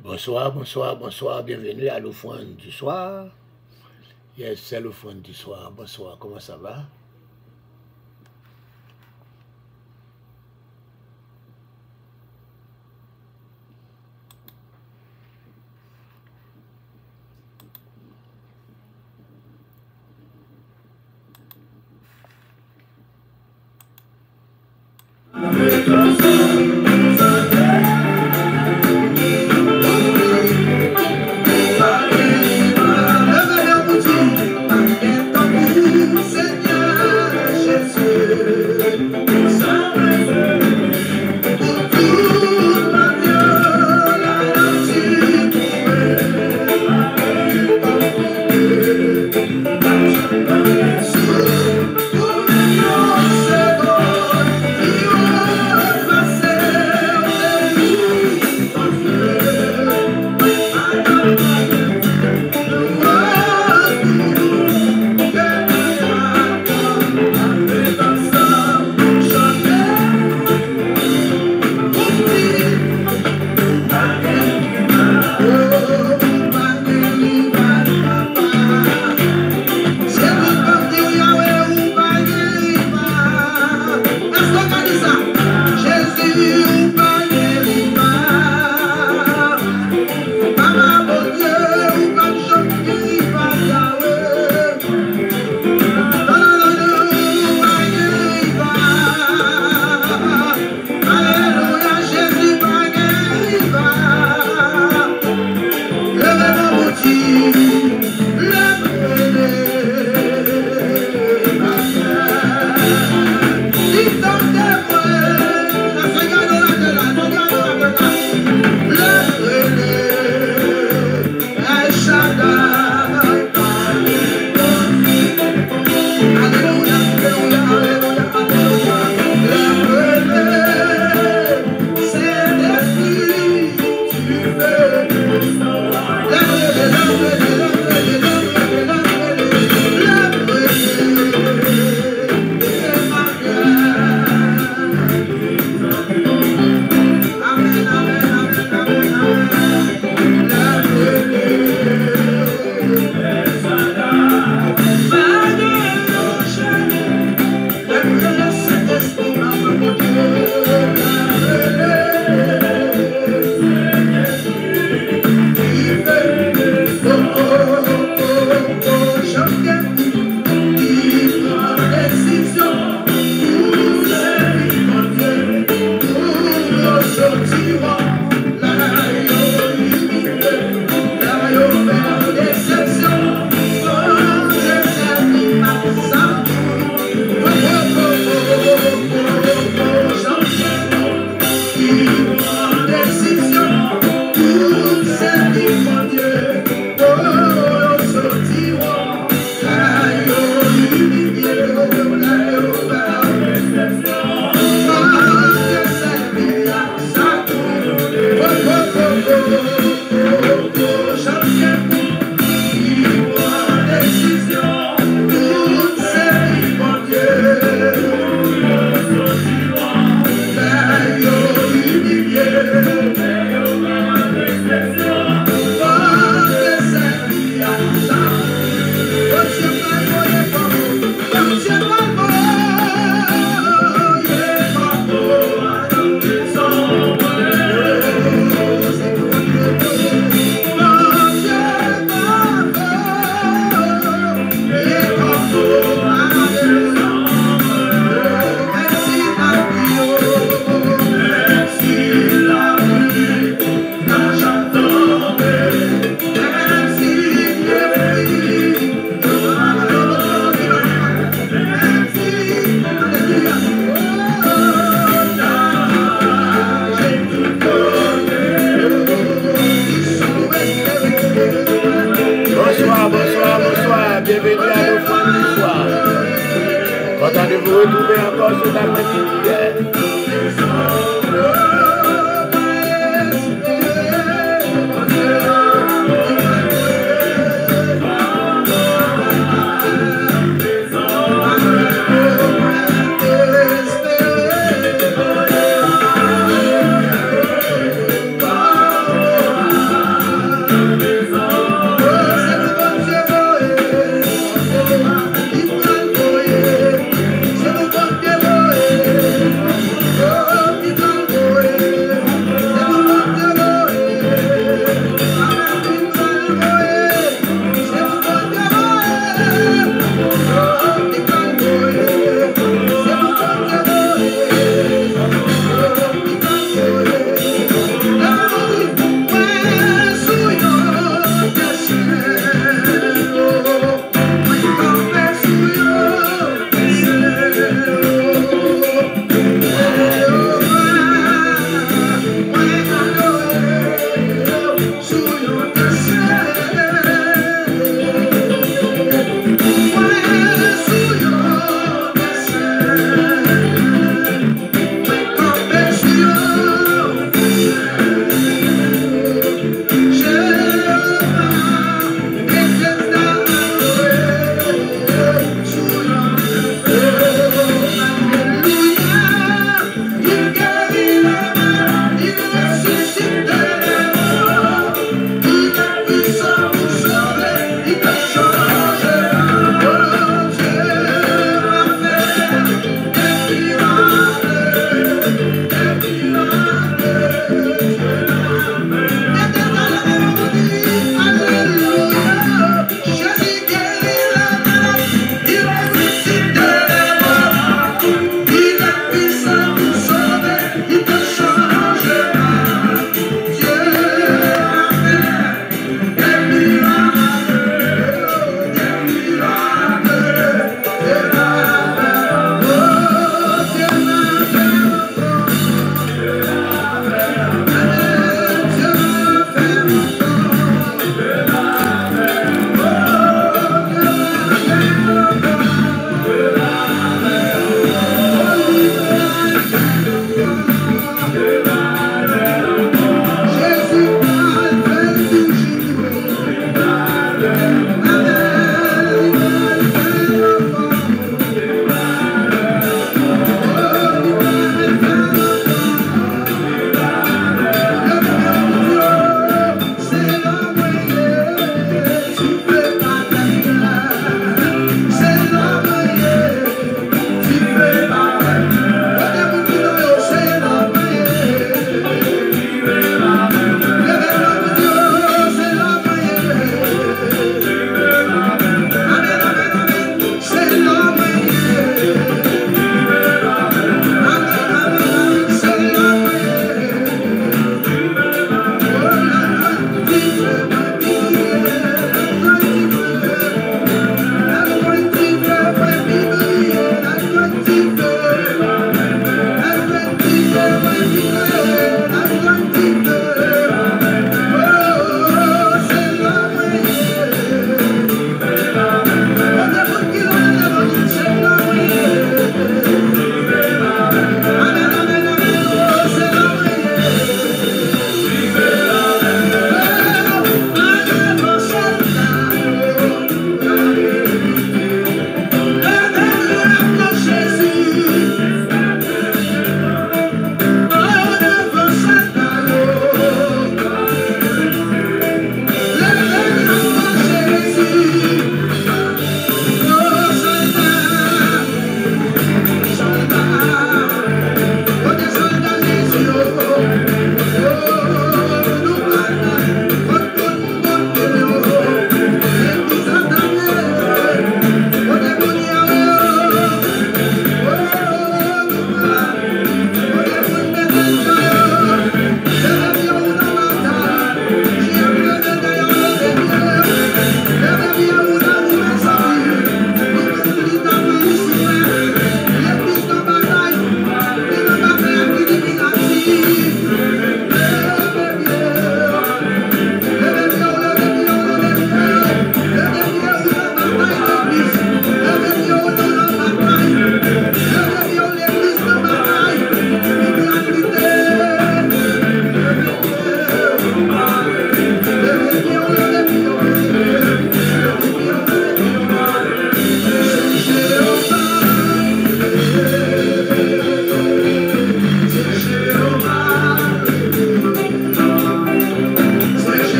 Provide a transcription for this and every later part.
Bonsoir, bonsoir, bonsoir. Bienvenue à l'offrande du soir. Yes, c'est l'offrande du soir. Bonsoir, comment ça va?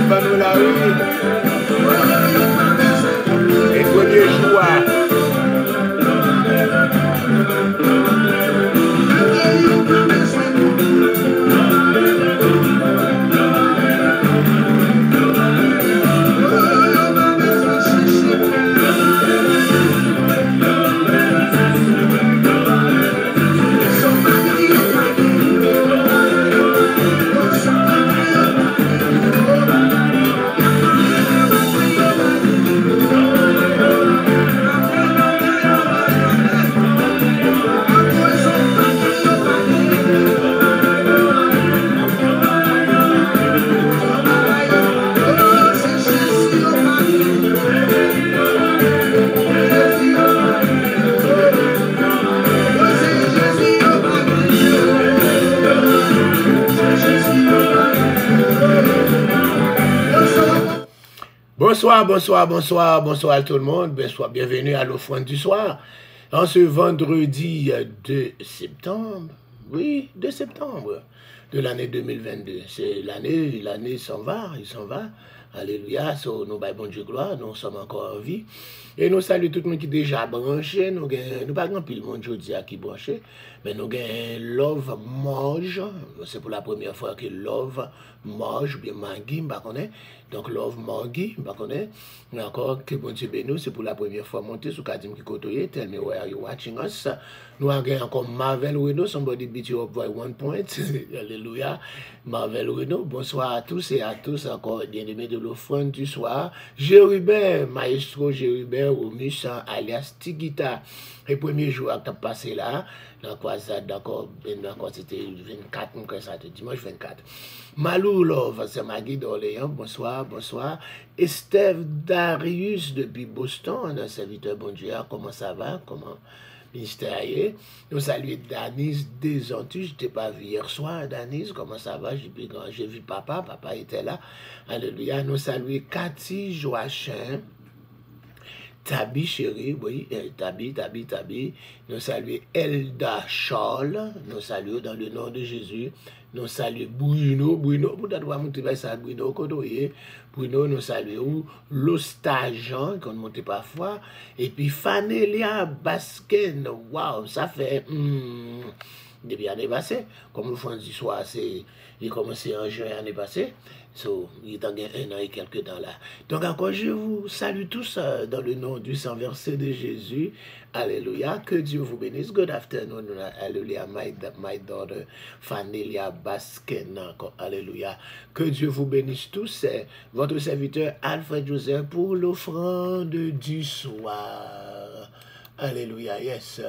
pas nous la rue. Et premier joie. Bonsoir, bonsoir, bonsoir, bonsoir à tout le monde. Bonsoir, bienvenue à l'offrande du soir. En ce vendredi 2 septembre, oui, 2 septembre de l'année 2022. C'est l'année s'en va, il s'en va. Alléluia, so, nous baillons bon Dieu gloire, nous sommes encore en vie. Et nous saluons tout le monde qui est déjà branché. Nous pas grand pile monde aujourd'hui qui est branché, mais nous avons Love Mange. C'est pour la première fois que Love Mange, bien Magui, je connais. Donc Love Magui, je connais. Mais encore que bon Dieu bénisse, c'est pour la première fois monter sur Kadim qui côtoie. Tell me where you watching us. Nous avons encore Marvel Reno, somebody beat you up by 1 point. Alléluia. Marvel Reno, bonsoir à tous et à tous, encore bien-aimés de l'offrande du soir. Jérubert, maestro Jérubert, Omus, alias Tigita. Le premier jour qui a passé là, dans la croisade, d'accord, c'était 24, dimanche 24. Malou Love, c'est Magui d'Orléans, bonsoir, bonsoir. Esther Darius depuis Boston, un serviteur bon Dieu, comment ça va, comment ministère ailleurs. Nous saluons Danis Desantus, je ne t'ai pas vu hier soir, Danis, comment ça va, j'ai vu papa était là, alléluia. Nous saluons Cathy Joachim, Tabi chérie, oui, Tabi. Nous saluons Elda Charles, nous saluons dans le nom de Jésus. Nous saluons Bruno, peut-être pas monter ça, Bruno, nous saluons L'Ostageant, qu'on monte parfois, et puis Fanelia Basken, waouh, ça fait, depuis l'année passée, comme le fond du soir, il a commencé en juin l'année passée, so, il est en 1 an et quelques temps là. Donc encore, je vous salue tous dans le nom du sang versé de Jésus. Alléluia, que Dieu vous bénisse. Good afternoon, alléluia, my daughter, Fanelia Basken, alléluia. Que Dieu vous bénisse tous. C'est votre serviteur Alfred Joseph pour l'offrande du soir. Alléluia, yes.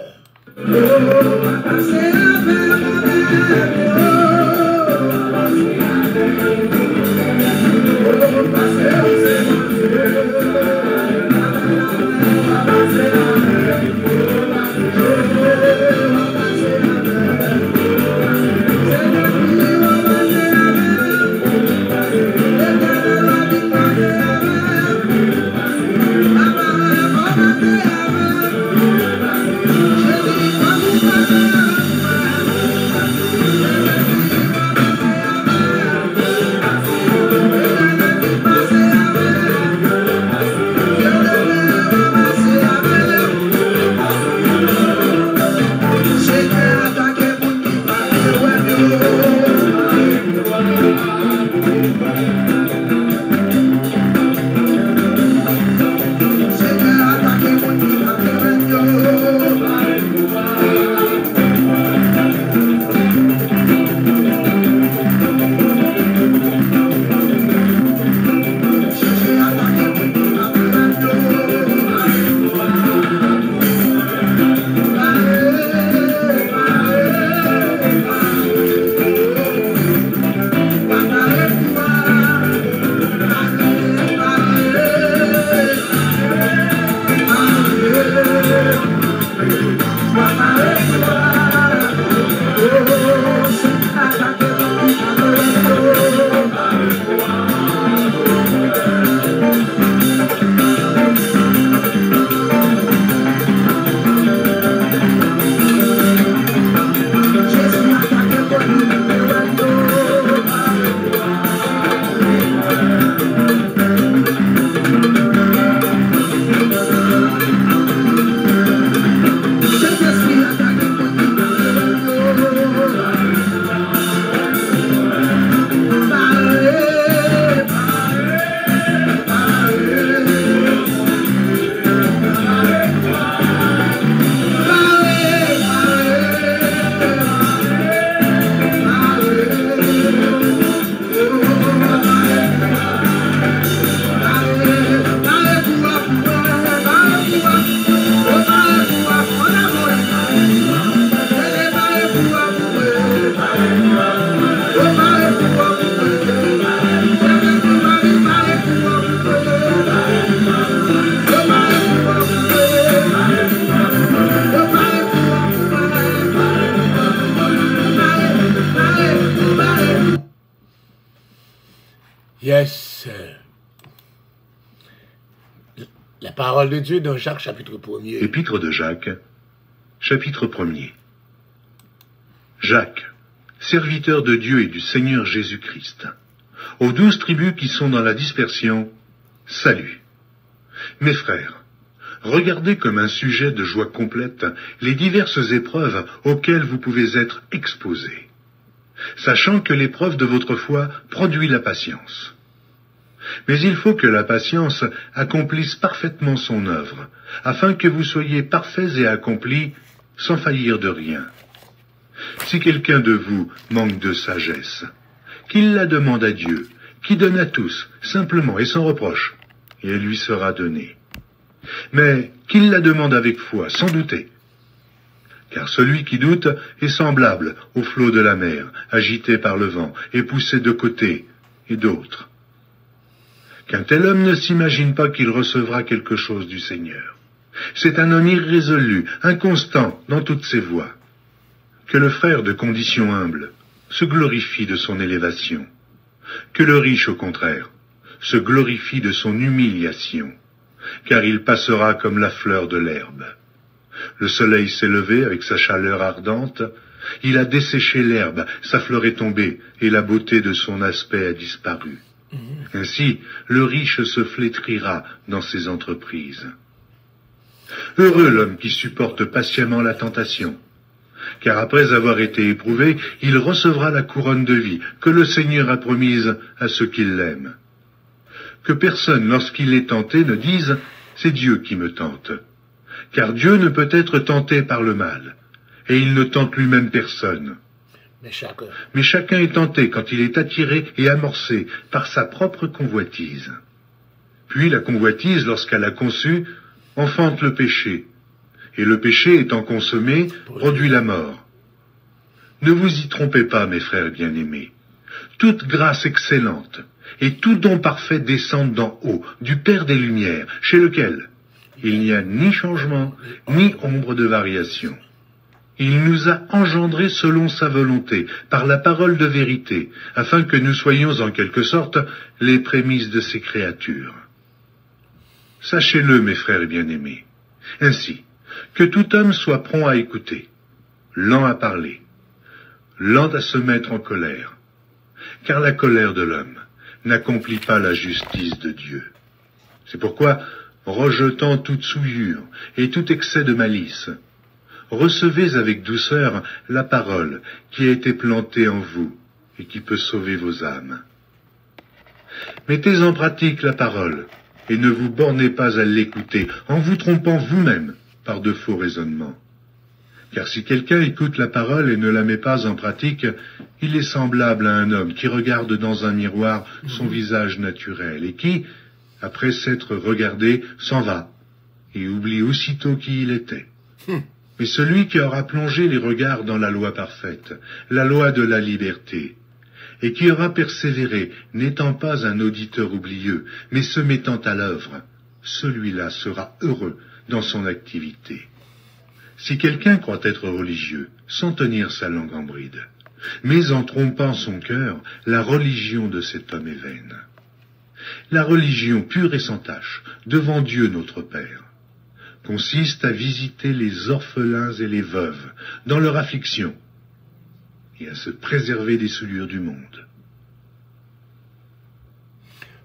Yes. La parole de Dieu dans Jacques chapitre 1er. Épître de Jacques, chapitre 1er. Jacques, serviteur de Dieu et du Seigneur Jésus-Christ, aux 12 tribus qui sont dans la dispersion, salut. Mes frères, regardez comme un sujet de joie complète les diverses épreuves auxquelles vous pouvez être exposés, sachant que l'épreuve de votre foi produit la patience. Mais il faut que la patience accomplisse parfaitement son œuvre, afin que vous soyez parfaits et accomplis, sans faillir de rien. Si quelqu'un de vous manque de sagesse, qu'il la demande à Dieu, qui donne à tous, simplement et sans reproche, et elle lui sera donnée. Mais qu'il la demande avec foi, sans douter. Car celui qui doute est semblable au flot de la mer, agité par le vent, et poussé de côté et d'autre. Qu'un tel homme ne s'imagine pas qu'il recevra quelque chose du Seigneur. C'est un homme irrésolu, inconstant dans toutes ses voies. Que le frère de condition humble se glorifie de son élévation. Que le riche, au contraire, se glorifie de son humiliation, car il passera comme la fleur de l'herbe. Le soleil s'est levé avec sa chaleur ardente, il a desséché l'herbe, sa fleur est tombée, et la beauté de son aspect a disparu. Ainsi, le riche se flétrira dans ses entreprises. Heureux l'homme qui supporte patiemment la tentation, car après avoir été éprouvé, il recevra la couronne de vie que le Seigneur a promise à ceux qui l'aiment. Que personne, lorsqu'il est tenté, ne dise « c'est Dieu qui me tente », car Dieu ne peut être tenté par le mal, et il ne tente lui-même personne. Mais chacun est tenté quand il est attiré et amorcé par sa propre convoitise. Puis la convoitise, lorsqu'elle a conçu, enfante le péché, et le péché étant consommé, produit la mort. Ne vous y trompez pas, mes frères bien-aimés. Toute grâce excellente et tout don parfait descendent d'en haut, du Père des Lumières, chez lequel il n'y a ni changement, ni ombre de variation. Il nous a engendrés selon sa volonté, par la parole de vérité, afin que nous soyons en quelque sorte les prémices de ses créatures. Sachez-le, mes frères bien-aimés, ainsi que tout homme soit prompt à écouter, lent à parler, lent à se mettre en colère, car la colère de l'homme n'accomplit pas la justice de Dieu. C'est pourquoi, rejetant toute souillure et tout excès de malice, recevez avec douceur la parole qui a été plantée en vous et qui peut sauver vos âmes. Mettez en pratique la parole et ne vous bornez pas à l'écouter en vous trompant vous-même par de faux raisonnements. Car si quelqu'un écoute la parole et ne la met pas en pratique, il est semblable à un homme qui regarde dans un miroir son visage naturel et qui, après s'être regardé, s'en va et oublie aussitôt qui il était. Mais celui qui aura plongé les regards dans la loi parfaite, la loi de la liberté, et qui aura persévéré, n'étant pas un auditeur oublieux, mais se mettant à l'œuvre, celui-là sera heureux dans son activité. Si quelqu'un croit être religieux, sans tenir sa langue en bride, mais en trompant son cœur, la religion de cet homme est vaine. La religion pure et sans tache, devant Dieu notre Père, consiste à visiter les orphelins et les veuves dans leur affliction et à se préserver des souillures du monde.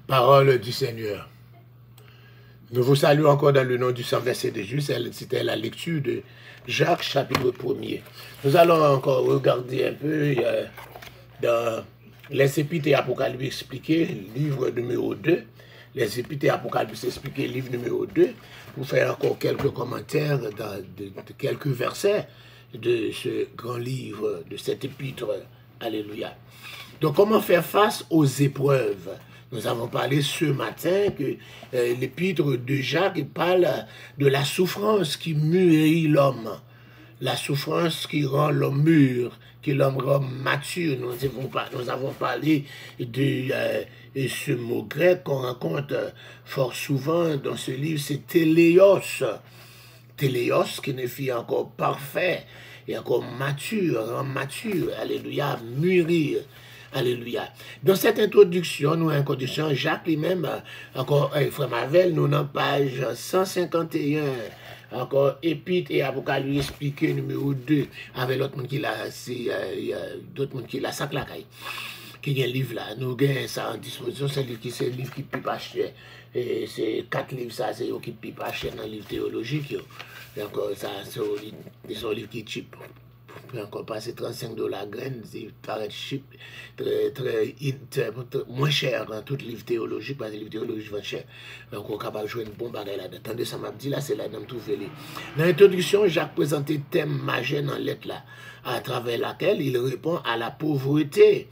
Parole du Seigneur. Nous vous saluons encore dans le nom du Saint verset de Jésus. C'était la lecture de Jacques, chapitre 1er. Nous allons encore regarder un peu dans les Épîtres et Apocalypse expliqués, livre numéro 2. Les Épîtres et Apocalypse expliqués, livre numéro 2, pour faire encore quelques commentaires de quelques versets de ce grand livre, de cet épître. Alléluia. Donc, comment faire face aux épreuves? Nous avons parlé ce matin que l'épître de Jacques parle de la souffrance qui mûrit l'homme. La souffrance qui rend l'homme mûr, qui l'homme rend mature. Nous avons parlé de ce mot grec qu'on rencontre fort souvent dans ce livre, c'est téléos. Téléos qui signifie encore parfait et encore mature, rend mature. Alléluia, mûrir. Alléluia. Dans cette introduction, nous introduction, Jacques lui-même, encore, Frère Mavel, nous dans page 151, encore, Épître et Apocalypse expliqué numéro 2, avec l'autre monde qui l'a, c'est, d'autres monde qui l'a, sac la caille. Qui a un livre là, nous avons ça en disposition, c'est un livre qui peut pas cher. C'est 4 livres, ça, c'est qui peut pas cher dans le livre théologique. Donc, ça, c'est un livre qui est cheap. Puis encore passer $35 graine, c'est paraît cheap, très, moins cher dans tout livre théologique, parce que le livre théologique va cher. Donc, on est capable de jouer une bombe bagarre là-dedans. Attendez, ça m'a dit là, c'est là, dans tout fait. Dans l'introduction, Jacques présentait le thème majeur dans la lettre là, à travers laquelle il répond à la pauvreté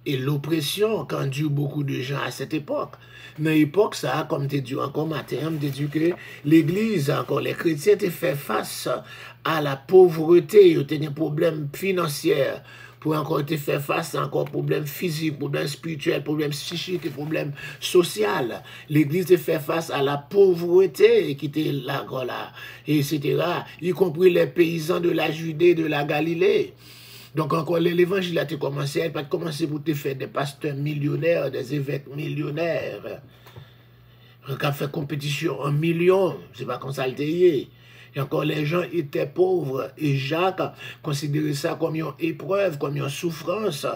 et l'oppression qu'endurent beaucoup de gens à cette époque. Dans l'époque, ça, comme tu dis encore matin, tu dis que l'Église, encore les chrétiens, te fait face à la pauvreté, ils ont des problèmes financiers, pour encore te faire face à encore problèmes physiques, problèmes spirituels, problèmes psychiques et problèmes sociaux. L'Église te fait face à la pauvreté qui était là, etc., y compris les paysans de la Judée, de la Galilée. Donc encore l'évangile a commencé, elle pas commencer pour te faire des pasteurs millionnaires, des évêques millionnaires. On a fait compétition en millions, c'est pas comme ça le Et encore les gens étaient pauvres et Jacques considérait ça comme une épreuve, comme une souffrance.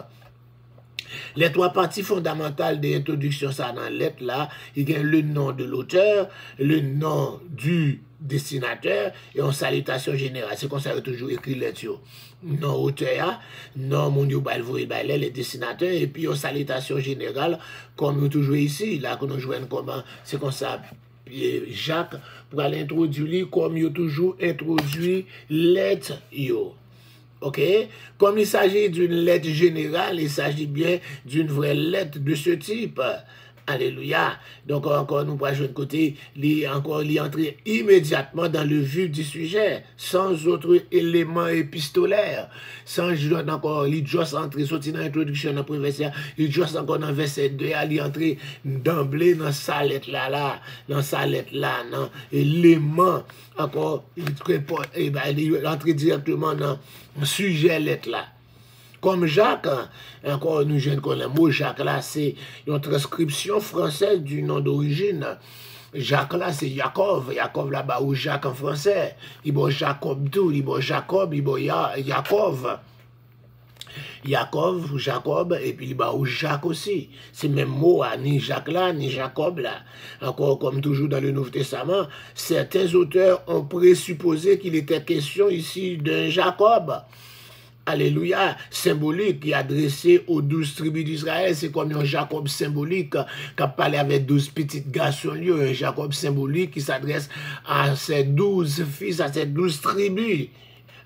Les 3 parties fondamentales de l'introduction, ça dans la lettre là, il y a le nom de l'auteur, le nom du destinateur et en salutation générale. C'est comme ça que toujours écrit là-dessus. Non auteur, non mon Dieu, les dessinateurs, et puis en salutation générale, comme nous toujours ici, là que nous jouons comment, c'est comme ça. Jacques, pour aller introduire, comme il toujours introduit lettre yo. Ok? Comme il s'agit d'une lettre générale, il s'agit bien d'une vraie lettre de ce type. Alléluia. Donc encore nous pourrons jouer de côté, encore entrer immédiatement dans le vif du sujet, sans autre élément épistolaire, sans encore juste entrer, sortir dans l'introduction dans le premier verset, il juste encore dans le verset 2, il entrer d'emblée dans sa lettre là, dans sa lettre là, dans l'élément, encore, il entrer directement dans le sujet lettre là. Comme Jacques, encore nous jeunes qu'on le mot Jacques là, c'est une transcription française du nom d'origine. Jacques là, c'est Jacob. Jacob là-bas, ou Jacques en français. Il y a Jacob tout, il y a Jacob, il y a Jacob. Jacob, et puis il y a Jacques aussi. C'est même mot, ni Jacques là, ni Jacob là. Encore comme toujours dans le Nouveau Testament, certains auteurs ont présupposé qu'il était question ici d'un Jacob. Alléluia, symbolique qui est adressé aux 12 tribus d'Israël. C'est comme un Jacob symbolique qui a parlé avec 12 petits garçons. Un Jacob symbolique qui s'adresse à ses 12 fils, à ses 12 tribus.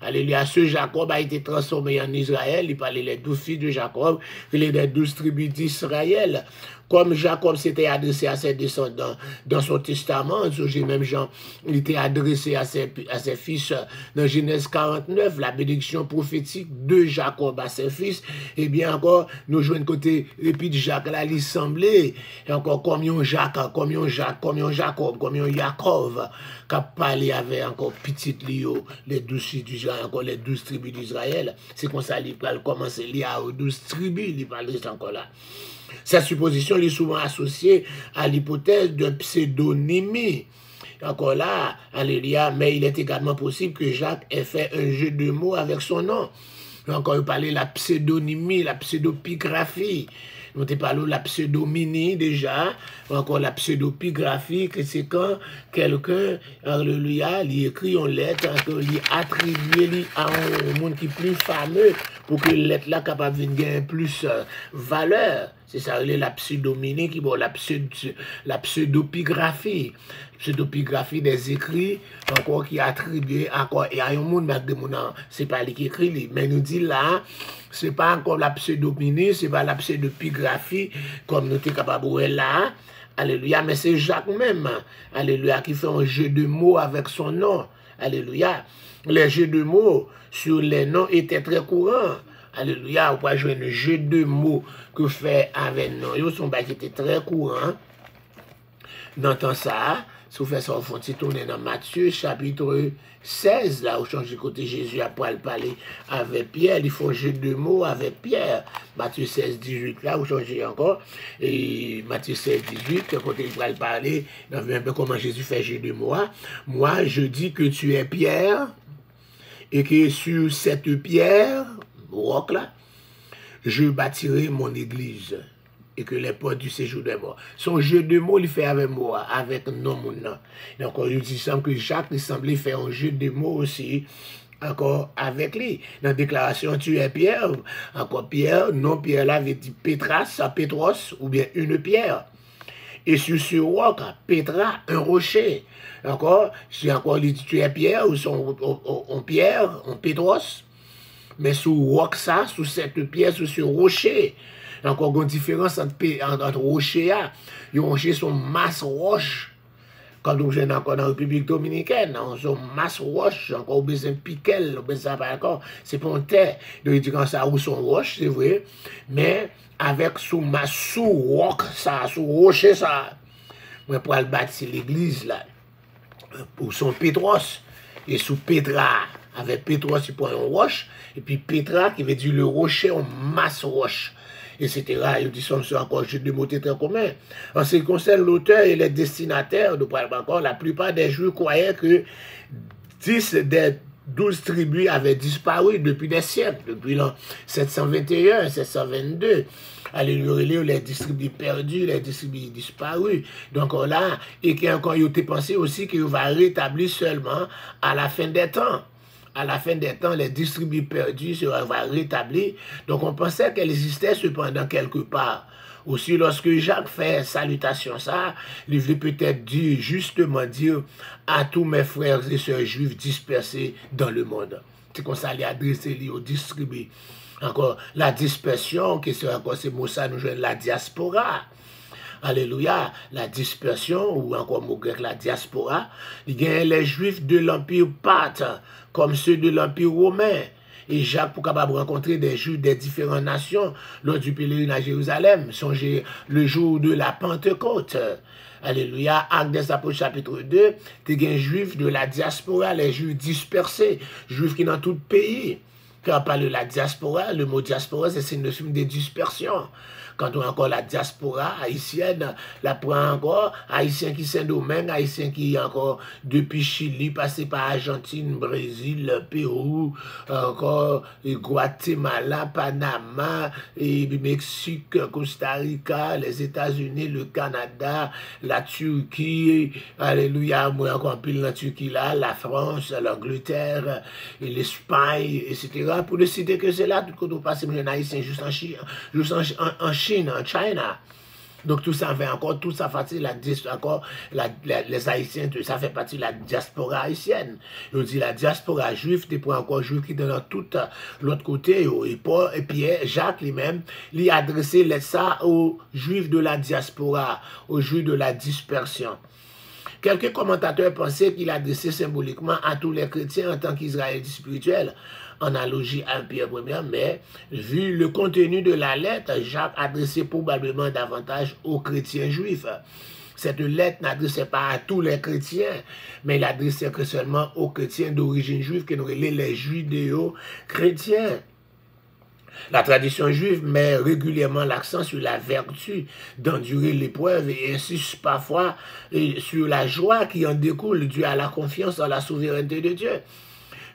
Alléluia, ce Jacob a été transformé en Israël. Il parlait les 12 fils de Jacob, les 12 tribus d'Israël. Comme Jacob s'était adressé à ses descendants dans son testament, même Jean, il était adressé à ses fils dans Genèse 49, la bénédiction prophétique de Jacob à ses fils. Et bien encore, nous jouons de côté l'épître Jacques là, il semblait, et encore comme un Jacques, comme un Jacob, comme un Yaakov, qui a parlé avec encore petit Lio, les 12 fils d'Israël, encore les 12 tribus d'Israël. C'est comme ça qu'il va commencer à lire aux 12 tribus, il parle encore là. Cette supposition est souvent associée à l'hypothèse d'un pseudonymie. Encore là, alléluia, mais il est également possible que Jacques ait fait un jeu de mots avec son nom. Encore, il parlait de la pseudonymie, la pseudopigraphie. Nous te parlons de la pseudominie déjà, encore la pseudopigraphie, que c'est quand quelqu'un, alléluia, il écrit une lettre, il attribue à un monde qui est plus fameux pour que la lettre là capable de gagner plus valeur. C'est ça, la pseudominie, qui bon, la pseudopigraphie. Pseudopigraphie des écrits, encore qui attribué encore, et à un monde, c'est pas lui qui écrit, mais nous dit là, c'est pas encore la pseudominie, c'est pas la pseudopigraphie, comme nous sommes capables de voir là, alléluia, mais c'est Jacques même, alléluia, qui fait un jeu de mots avec son nom, alléluia. Les jeux de mots sur les noms étaient très courants. Alléluia, on peut jouer un jeu de mots que fait avec nous. Ils sont qui étaient très courants dans temps ça. Si vous faites ça, vous faites tourner dans Matthieu chapitre 16, là où change côté Jésus après parler avec Pierre, il faut un jeu de mots avec Pierre. Matthieu 16, 18, là où changer encore. Et Matthieu 16, 18, côté il va parler, un peu comment Jésus fait jeu de mots. Moi, je dis que tu es Pierre, et que sur cette pierre, roc là, je bâtirai mon église. Et que les portes du séjour des morts. Son jeu de mots, il fait avec moi, avec non mon nom. Donc, il dit semble que Jacques, il semblait faire un jeu de mots aussi, encore avec lui. Dans la déclaration, tu es Pierre, encore Pierre, non Pierre là, avait dit Pétras, Pétros, ou bien une pierre. Et sur ce roc, Pétra, un rocher. Encore, si encore il dit tu es Pierre, ou son Pierre, en Pétros, mais sous roc ça, sous cette pierre, sous ce rocher. Encore une différence entre rocher et rocher sont masse roche. Quand nous sommes encore dans la République dominicaine, on sont masse roche, encore besoin de piquel, besoin pas encore, c'est pas une terre. Donc il dit quand ça où sont roches, c'est vrai, mais avec sous masse sous roc ça, sous rocher ça. Moi pour aller bâtir l'église là, pour son Pétros et sous Pétra. Avec Pétros il prend une roche et puis Pétra qui veut dire le rocher en masse roche. Etc. Il dit c'est encore jeu de mots très commun. En ce qui concerne l'auteur et les destinataires, de encore, la plupart des Juifs croyaient que 10 des 12 tribus avaient disparu depuis des siècles, depuis l'an 721, 722. Alléluia, les distribus perdus, les distribus disparus. Donc là, et qu'il y a encore été pensé aussi qu'il va rétablir seulement à la fin des temps. À la fin des temps, les distribus perdus seraient rétablis. Donc on pensait qu'elle existait cependant quelque part. Aussi, lorsque Jacques fait salutation ça, il veut peut-être dire, justement dire à tous mes frères et sœurs juifs dispersés dans le monde. C'est comme ça, il adressé aux distribus. Encore, la dispersion, qui sera encore ces mots ça, nous jouons la diaspora. Alléluia, la dispersion, ou encore mot grec, la diaspora, il y a les juifs de l'Empire parthe, comme ceux de l'Empire romain. Et Jacques, pour capable rencontrer des juifs des différentes nations, lors du pèlerinage à Jérusalem, songez le jour de la Pentecôte. Alléluia, Actes des Apôtres chapitre 2, il y a des juifs de la diaspora, les juifs dispersés, juifs qui sont dans tout le pays. Quand on parle de la diaspora, le mot diaspora, c'est synonyme de dispersion. Quand on a encore la diaspora haïtienne, la prend encore, haïtien qui Saint-Domingue, haïtien qui encore depuis Chili, passé par Argentine, Brésil, Pérou, encore Guatemala, Panama, et Mexique, Costa Rica, les États-Unis, le Canada, la Turquie, alléluia, moi encore pile la Turquie là, la France, l'Angleterre, l'Espagne, etc. Pour ne citer que c'est là, tout quand on passe, les haïtiens juste en Chine, en China. Donc tout ça fait encore, tout ça fait les Haïtiens, ça fait partie de la diaspora haïtienne. On dit la diaspora juive, et pour encore juif qui est dans tout l'autre côté, et Pierre, Jacques lui-même, il a adressé ça aux juifs de la diaspora, aux juifs de la dispersion. Quelques commentateurs pensaient qu'il adressait symboliquement à tous les chrétiens en tant qu'Israélites spirituels, en analogie à Pierre Ier, mais vu le contenu de la lettre, Jacques adressait probablement davantage aux chrétiens juifs. Cette lettre n'adressait pas à tous les chrétiens, mais il adressait que seulement aux chrétiens d'origine juive, qui nous relaient les judéo-chrétiens. La tradition juive met régulièrement l'accent sur la vertu d'endurer l'épreuve et insiste parfois sur la joie qui en découle due à la confiance en la souveraineté de Dieu.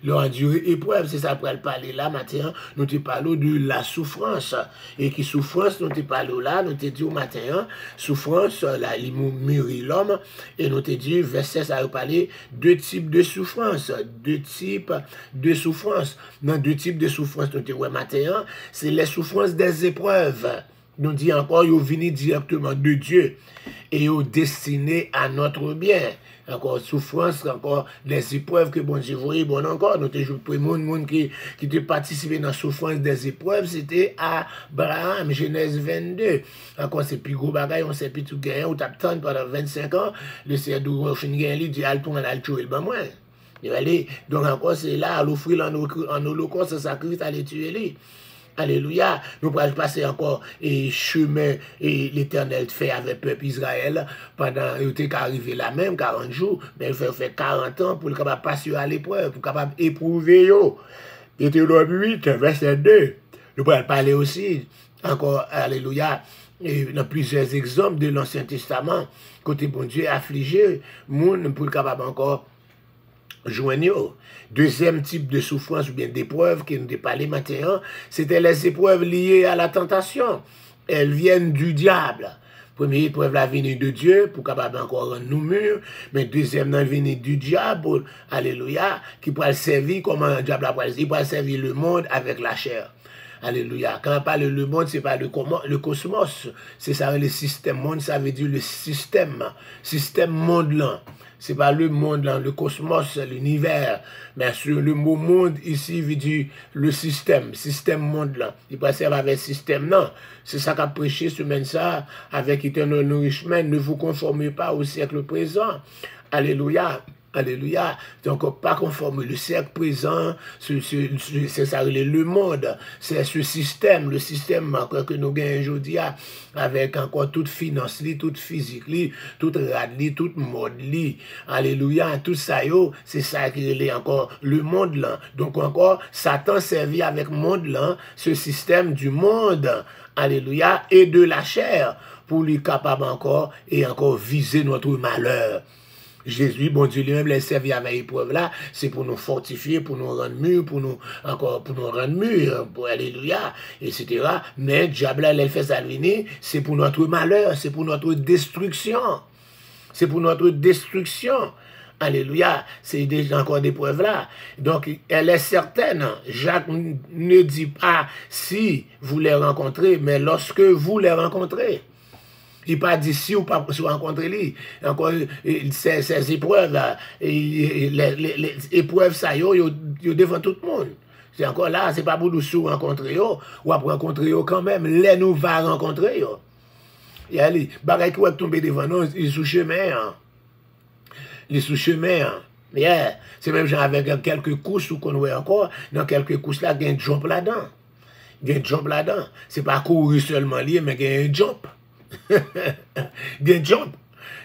L'endurer épreuve, c'est ça pour parler là, matin, nous te parlons de la souffrance. Et qui souffrance, nous te parlons là, nous te dit au matin, souffrance, là, il mûrit l'homme, et nous te dit, verset, ça va parler, deux types de souffrance, deux types de souffrance. Dans deux types de souffrance, nous te dit, matin, c'est les souffrances des épreuves. Nous dit encore, ils viennent directement de Dieu, et ils destinés à notre bien. Encore souffrance, encore des épreuves que bon Dieu voyait, bon encore, nous toujours pour le monde qui te participé dans la souffrance des épreuves, c'était Abraham, Genèse 22. Encore c'est plus gros bagaille, on sait plus tout gagner, ou t'attends pendant 25 ans, le Seigneur d'où fin gagner, il dit, al pour aller tuer le moins. Donc encore c'est là, à l'offrir en holocauste, sacrifice, à les tuer lui. Alléluia. Nous pourrons passer encore et chemin et l'Éternel fait avec le peuple Israël pendant, il était arrivé là même 40 jours, mais il fait 40 ans pour le capable passer à l'épreuve, pour capable éprouver yo. Deutéronome 8, verset 2. Nous pourrons parler aussi, encore, alléluia, et dans plusieurs exemples de l'Ancien Testament, côté bon Dieu affligé, moun pour le capable encore joindre. Deuxième type de souffrance ou bien d'épreuve qui nous a parlé maintenant, c'était les épreuves liées à la tentation. Elles viennent du diable. Première épreuve, la venue de Dieu, pour capable encore rendre nous mûrs. Mais deuxième, la venue du diable, alléluia, qui pourra servir comme un diable, il pourra servir le monde avec la chair. Alléluia. Quand on parle le monde, c'est pas le cosmos. C'est ça, le système monde, ça veut dire le système monde là. C'est pas le monde là, le cosmos, l'univers. Mais sur le mot monde ici, veut dire le système monde là. Il passe avec le système non. C'est ça qu'a prêché semaine ça, avec Eternal Nourishment. Ne vous conformez pas au siècle présent. Alléluia. Alléluia. Donc, pas conforme. Le siècle présent, c'est ça, le monde. C'est ce système, le système que nous gagnons aujourd'hui, avec encore toute finance, toute physique, toute rad, toute mode. Alléluia. Tout ça, c'est ça qui est encore le monde là. Donc, encore, Satan servit avec monde là, ce système du monde. Alléluia. Et de la chair, pour lui capable encore, et encore viser notre malheur. Jésus, bon Dieu lui-même, les servi avec l'épreuve là, c'est pour nous fortifier, pour nous rendre mûrs, pour nous rendre mûrs, pour alléluia, etc. Mais diable, elle fait ça venir, c'est pour notre malheur, c'est pour notre destruction. C'est pour notre destruction. Alléluia, c'est déjà encore des preuves là. Donc, elle est certaine. Jacques ne dit pas si vous les rencontrez, mais lorsque vous les rencontrez. Il pas dit si ou pas si vous rencontrez lui. Encore, ces épreuves, les épreuves, ça, yo devant tout le monde. C'est encore là, c'est pas pour nous sous rencontrer yo, ou après rencontrer yo quand même, les nous va rencontrer yo. Et allez, bagay qui va tomber devant nous, ils sous chemin. Les sous chemin. Yeah. C'est même genre avec quelques courses ou qu'on voit encore, dans quelques courses là, il y a un jump là-dedans. Il y a un jump là-dedans. C'est pas courir seulement lié, mais il y a un jump. Gen jump.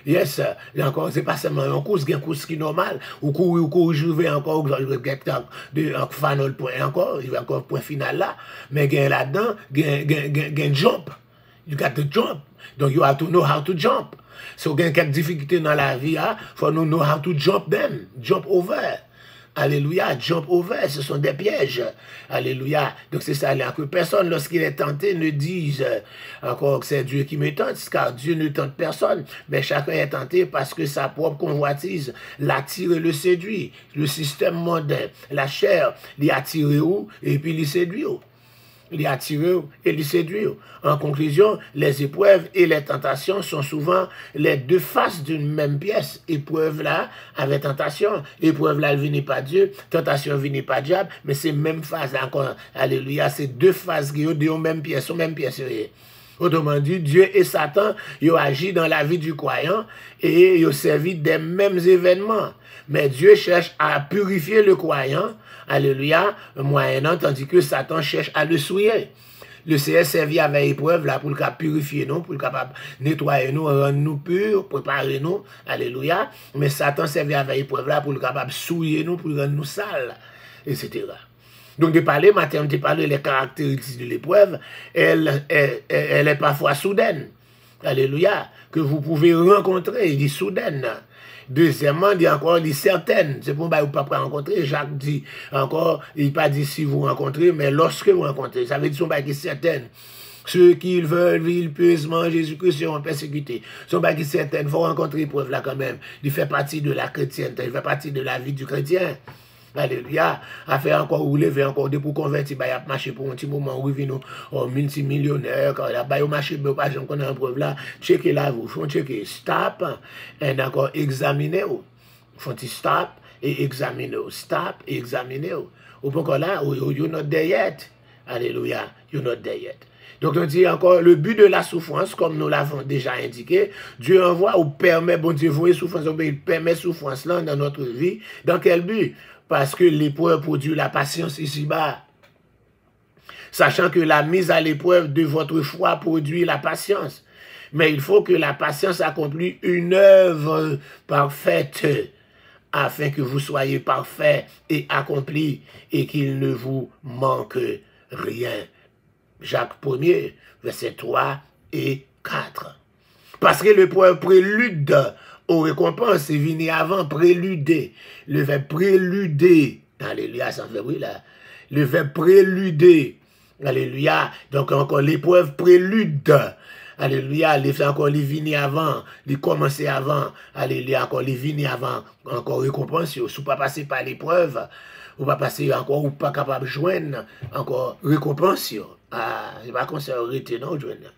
Yes, encore, c'est pas seulement une course, il y a une course qui est normale. Ou courir, je vais encore, de final point encore, il y a encore un point final là. Mais il y a là-dedans, il y a un jump. You got to jump. Donc, you have to know how to jump. So, il y a quelques difficultés dans la vie, il faut know how to jump them. Jump over. Alléluia, jump over, ce sont des pièges. Alléluia. Donc c'est ça, que personne, lorsqu'il est tenté, ne dise encore que c'est Dieu qui me tente, car Dieu ne tente personne. Mais chacun est tenté parce que sa propre convoitise l'attire et le séduit. Le système mondain, la chair, l'y attire où et puis l'y séduit où. Les attirer et les séduire. En conclusion, les épreuves et les tentations sont souvent les deux faces d'une même pièce. Épreuve là avec tentation, épreuve là elle vient pas Dieu, tentation vient pas diable, mais c'est même phase là encore. Alléluia, c'est deux faces qui ont de même pièce, Autrement dit, Dieu et Satan, ils ont agi dans la vie du croyant et ils ont servi des mêmes événements. Mais Dieu cherche à purifier le croyant, alléluia, moyennant, tandis que Satan cherche à le souiller. Le Seigneur servi avec épreuve là pour le cap purifier nous, pour le capable nettoyer nous, rendre nous purs, préparer nous, alléluia. Mais Satan servi avec épreuve là pour le capable souiller nous, pour le rendre nous sales, etc. Donc, de parler, matin, de parler les caractéristiques de l'épreuve, elle est parfois soudaine. Alléluia. Que vous pouvez rencontrer, il dit soudaine. Deuxièmement, il dit encore, il dit certaine. C'est pour ne pas rencontrer. Jacques dit encore, il n'a pas dit si vous rencontrez, mais lorsque vous rencontrez. Ça veut dire son qui est certaine. Ceux qui veulent vivre pieusement Jésus-Christ seront persécutés. Son qui est certaine. Il faut rencontrer l'épreuve là quand même. Il fait partie de la chrétienté. Il fait partie de la vie du chrétien. Alléluia, a fait encore ou lever encore de pour convertir, il a marché pour un petit moment, où il multimillionnaire, quand il a marché, mais pas j'en connais un preuve là, checker là, vous font checker, stop, et encore examiner, font stop et examiner, stop et examiner, ou encore là, you're not there yet, alléluia, you're not there yet. Donc on dit encore, le but de la souffrance, comme nous l'avons déjà indiqué, Dieu envoie ou permet, bon Dieu, vous souffrance, il permet souffrance là dans notre vie, dans quel but? Parce que l'épreuve produit la patience ici-bas. sachant que la mise à l'épreuve de votre foi produit la patience. Mais il faut que la patience accomplisse une œuvre parfaite, afin que vous soyez parfaits et accomplis, et qu'il ne vous manque rien. Jacques 1er, versets 3 et 4. Parce que l'épreuve prélude aux récompenses, c'est venu avant, préluder. Le verbe préluder, alléluia, ça fait bruit là. Le verbe préluder, alléluia, donc encore l'épreuve prélude. Alléluia, les encore les vini avant, les commencer avant, alléluia, encore les vini avant, encore récompense, si vous pas passer par l'épreuve, ou pas passer encore, ou pas capable de joindre, encore récompense. Ah, c'est pas comme ça, arrêtez, non, joindre.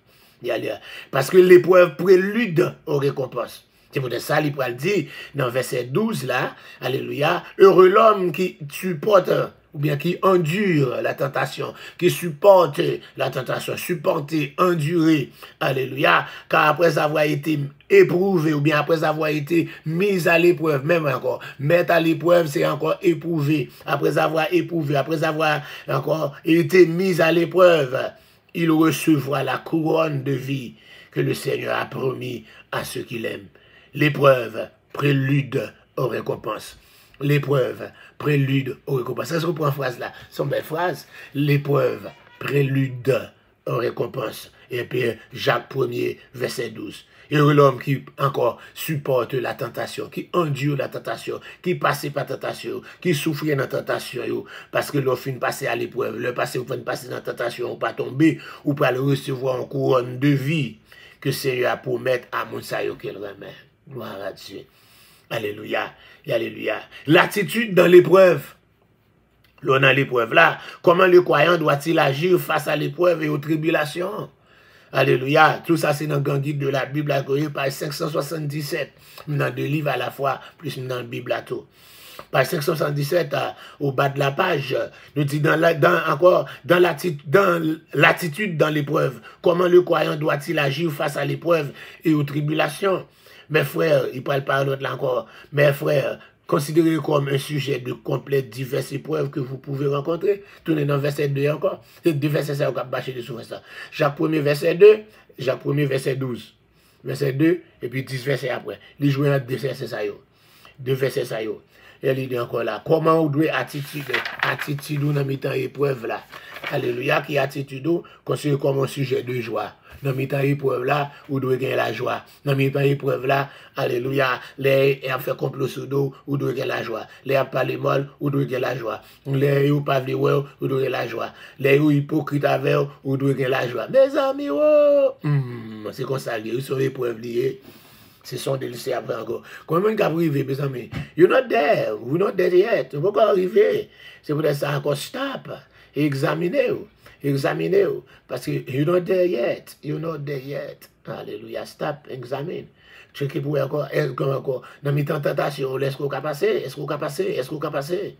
Parce que l'épreuve prélude aux récompenses. C'est pour ça qu'il peut le dire dans verset 12 là, alléluia, heureux l'homme qui supporte, ou bien qui endure la tentation, qui supporte la tentation, supporter, endurer, alléluia, car après avoir été éprouvé, ou bien après avoir été mis à l'épreuve, même encore, mettre à l'épreuve, c'est encore éprouvé, après avoir éprouvé, après avoir encore été mis à l'épreuve, il recevra la couronne de vie que le Seigneur a promis à ceux qui l'aiment. L'épreuve prélude aux récompenses. L'épreuve prélude aux récompenses. Ça se reprend en phrase là. C'est une belle phrase. L'épreuve prélude aux récompenses. Et puis Jacques 1er, verset 12. Et l'homme qui encore supporte la tentation, qui endure la tentation, qui passe par la tentation, qui souffre dans la tentation, parce que l'on finit passer à l'épreuve, le passé ou passer dans la tentation, ou pas tomber, ou pas le recevoir en couronne de vie que Seigneur a promis à Mounsayo qu'elle remet. Gloire à Dieu. Alléluia. Et alléluia. L'attitude dans l'épreuve. L'on a l'épreuve là. Comment le croyant doit-il agir face à l'épreuve et aux tribulations? Alléluia. Tout ça, c'est dans le grand guide de la Bible, à page 577. Dans deux livres à la fois, plus dans la Bible à tout. Page 577, au bas de la page, nous dit dans l'attitude dans l'épreuve. Comment le croyant doit-il agir face à l'épreuve et aux tribulations? Mes frères, il parle par l'autre là encore. Mes frères, considérez comme un sujet de complète diverses épreuves que vous pouvez rencontrer. Tournez dans verset 2 encore. C'est deux versets, ça, on va bâcher dessus ça. Jacques 1er, verset 2, Jacques 1er, verset 12. Verset 2, et puis 10 versets après. Les joueurs deux versets ça yo. Deux versets ça yo. Et il dit encore là, comment on doit attitude dans mes temps épreuve là. Alléluia, qui attitude considéré comme un sujet de joie. Dans mes temps épreuve là, vous devez gagner la joie. Dans mes temps épreuve là, alléluia, les a fait complot sous dos, vous devez gagner la joie. Les a parlé mal, vous devez gagner la joie. Les ou pas vle ouais, vous devez gagner la joie. Les ou hypocrite avec, vous devez gagner la joie. Mes amis, c'est comme ça, ils sont épreuves liées. Ce sont des lycées après encore. Comment on peut arriver, mes amis? You're not there. We're not there yet. On ne peut pas arriver. C'est pour ça encore stop. Examinez-vous. Examinez-vous. Parce que you're not there yet. You're not there yet. Alléluia. Stop. Examine. Checkez pour encore. Dans mes tentations, est-ce qu'on peut passer? Est-ce qu'on peut passer? Est-ce qu'on peut passer?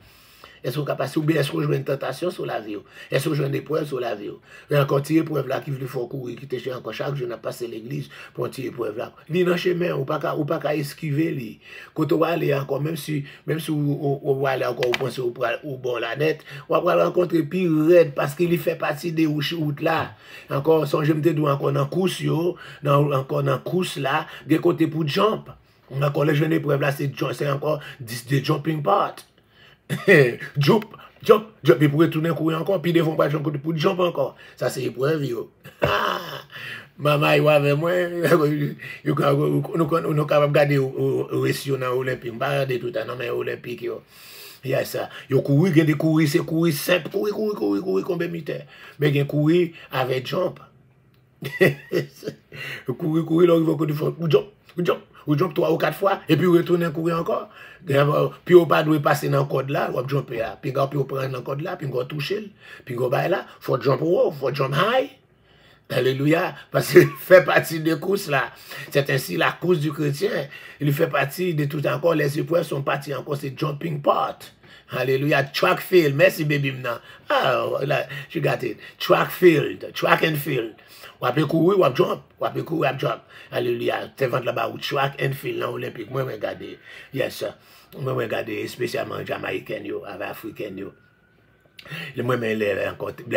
Est-ce qu'on peut passer? Ou bien est-ce qu'on joue une tentation sur la vie? Est-ce qu'on joue une épreuve sur la vie? Et encore, une épreuve là qui veut faire courir, qui te encore chaque jour, on a passé l'église pour une épreuve là. Ni dans le chemin, ou pas qu'à esquiver lui. Quand on va aller encore, même si on va aller encore, on pense au bon la net, on va rencontrer pire raide parce qu'il fait partie des routes là. Encore, sans je me dis, encore dans course, encore dans course là, des côtés pour jump. Encore les jeunes épreuves là, c'est encore des jumping parts. Jump, puis pour retourner courir encore, puis ils ne vont pas jump pour jump encore. Ça, c'est épreuve, yo. Maman, il va avec moi, nous sommes capables de garder au récit dans l'Olympique. Pas regarder tout le temps, non, mais Olympique, yo. Il y a ça. Yo courir, il y a des courir, c'est courir simple, courir comme militaire. Mais il y a courir avec jump. Courir, là, il va jump. Ou jump 3 ou 4 fois, et puis retourner courir encore. Puis on pas doit passer dans le code là, on va jumper là. Puis on prend dans le code là, puis on va toucher. Puis on va là, faut jump haut, faut jump high. Alléluia. Parce qu'il fait partie de course là. C'est ainsi la course du chrétien. Il fait partie de tout encore. Les épreuves sont parties encore, c'est jumping part. Alléluia. Track field. Merci, baby. Ah, là, you got it. Track field. Track and field. Ou après courir, ou après jump. Ou après courir, ou après jump. Alléluia. Tu vas là-bas, ou track and field, dans l'Olympique. Moi, je regarde. Yes, sir. Moi, je regarde spécialement Jamaïcain, avec Africain. Moi, mais les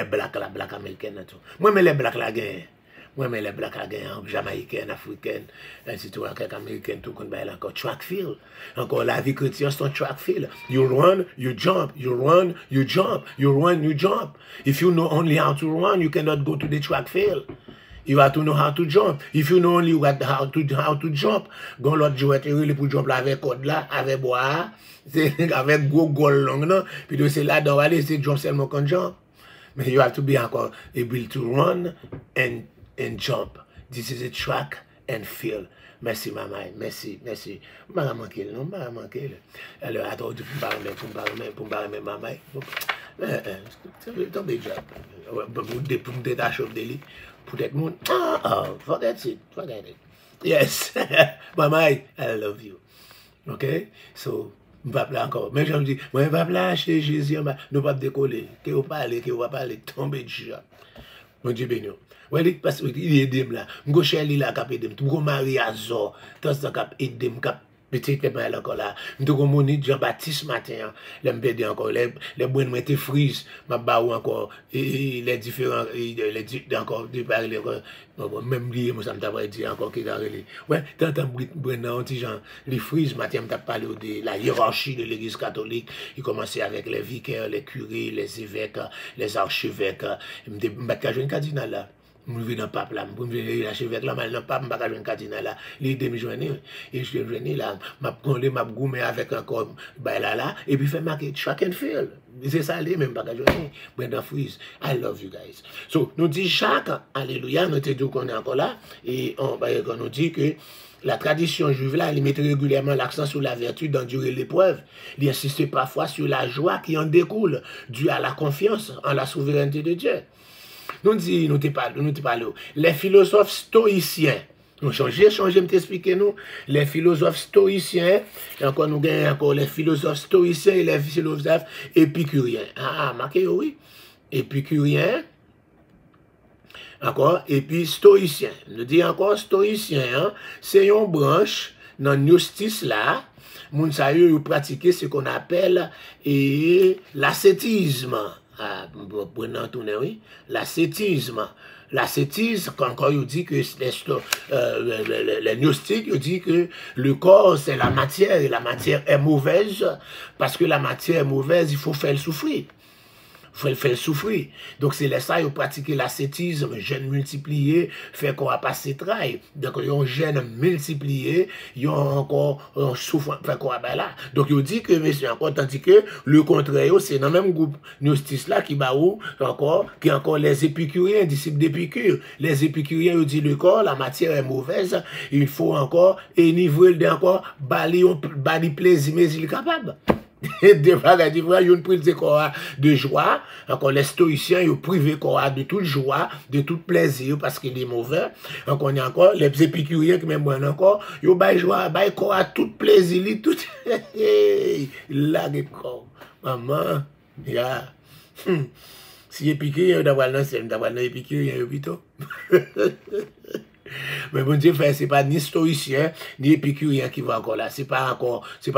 blacks, la black américaine, tout. Moi, mais les blacks, la gagne. Moi, mais les blacks, la gagne, jamaïcaine, africaine, ainsi tout, américaine, tout, qu'on va encore track field. Encore la vie chrétienne, c'est un track field. You run, you jump, you run, you jump, you run, you jump. If you know only how to run, you cannot go to the track field. You have to know how to jump. If you know only how to jump, gon l'autre joueur pour jump là avec code là, avec bois, c'est avec gros goal long non, puis c'est là dans aller c'est jump seulement quand jump. Mais you have to be encore able to run and jump. This is a track and field. Merci maman, merci. M'a manqué non, m'a manqué. Alors attends pour me maman. Don't be job. Pour me détacher de lui. Peut-être mon forget it. Yes. Mama, I love you. Okay? So, je ne vais pas encore. Mais je me dis, moi, je ne vais pas acheter Jésus, nous pas décoller. Que vous parlez, tomber de job. Mon Dieu béni. Oui, parce qu'il est aidé là. Je suis allé là, je suis allé marié à Zor. Tout ça, je suis aidé. Petit peu mal encore là. Je suis allé Jean-Baptiste matin. Je me dis encore, les bonnes m'étaient frises. Je me encore les différents, encore, même lié, moi, ça me t'a dit encore qu'il a relé. Ouais, tant Brennan, les frises, matin, je me parlé de la hiérarchie de l'église catholique. Il commençait avec les vicaires, les curés, les évêques, les archevêques. Je me dis, je un cardinal là. Je vais dans le pape là, je vais l'archevêque là, mais dans le pape, je vais dans le cardinal là. Il est demi-journée, et je suis venu là, je vais goûter avec encore, là, et puis faire marquer track and field. C'est ça, même pas que je Brendan Freeze, I love you guys. So, nous disons chaque, alléluia, nous te disons qu'on est encore là, et on nous dit que la tradition juive là, elle met régulièrement l'accent sur la vertu d'endurer l'épreuve. Il insiste parfois sur la joie qui en découle, due à la confiance en la souveraineté de Dieu. Nous te parlons. Les philosophes stoïciens, nous changé, je t'expliquer nous. Les philosophes stoïciens, et encore nous gagnons encore les philosophes stoïciens et les philosophes épicuriens. Marquez oui. Épicuriens, encore, et puis stoïciens. Nous dit encore stoïciens, hein, c'est une branche dans le justice là. Moun sa yo pratiquer ce qu'on appelle l'ascétisme. L'ascétisme. L'ascétisme, quand il dit que les gnostiques, il dit que le corps c'est la matière et la matière est mauvaise parce que la matière est mauvaise, il faut faire le souffrir. Il faut le faire souffrir. Donc, c'est là ça, ils ont pratiqué l'ascétisme, gène multiplié, fait qu'on va passer travail. Donc, ils ont gène multiplié, ils ont encore souffrance, fait qu'on va là. Donc, ils ont dit que, monsieur, encore, tandis que le contraire, c'est dans le même groupe gnostique là qui va où, encore, qui encore les épicuriens, disciples d'Épicure. Les épicuriens, ils disent le corps, la matière est mauvaise, il faut encore, enivrer encore, bali plaisir, mais il est capable. Des bagages différents, ils ont pris des corps de joie. Encore les stoïciens, ils ont privé corps de toute joie, de tout plaisir parce qu'il est mauvais. Encore, il y a encore les épicuriens qui même encore, ils ont bail joie, bail corps à tout plaisir, tout. Là, des corps. Maman, ya. Si épicurien, d'avoir épicurien, plutôt. Mais bon Dieu, c'est pas ni stoïcien, ni épicurien qui va encore là. C'est pas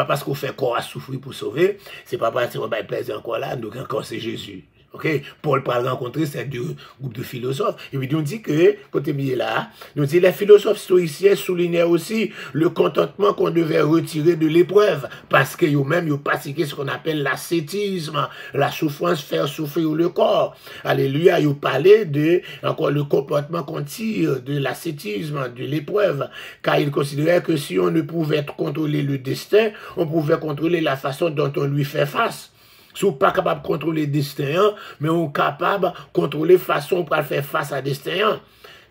parce qu'on fait corps à souffrir pour sauver, c'est pas parce qu'on va plaisir encore là, donc encore c'est Jésus. Ok, Paul parle rencontrer ces deux groupes de philosophes. Et puis on dit que, côté bien là, nous dit les philosophes stoïciens soulignaient aussi le contentement qu'on devait retirer de l'épreuve, parce que eux-mêmes, ils pratiquaient ce qu'on appelle l'ascétisme, la souffrance, faire souffrir le corps. Alléluia, ils parlaient de, encore le comportement qu'on tire de l'ascétisme, de l'épreuve, car ils considéraient que si on ne pouvait contrôler le destin, on pouvait contrôler la façon dont on lui fait face. Si on n'est pas capable de contrôler le destin, mais on est capable de contrôler la façon pour faire face à le destin.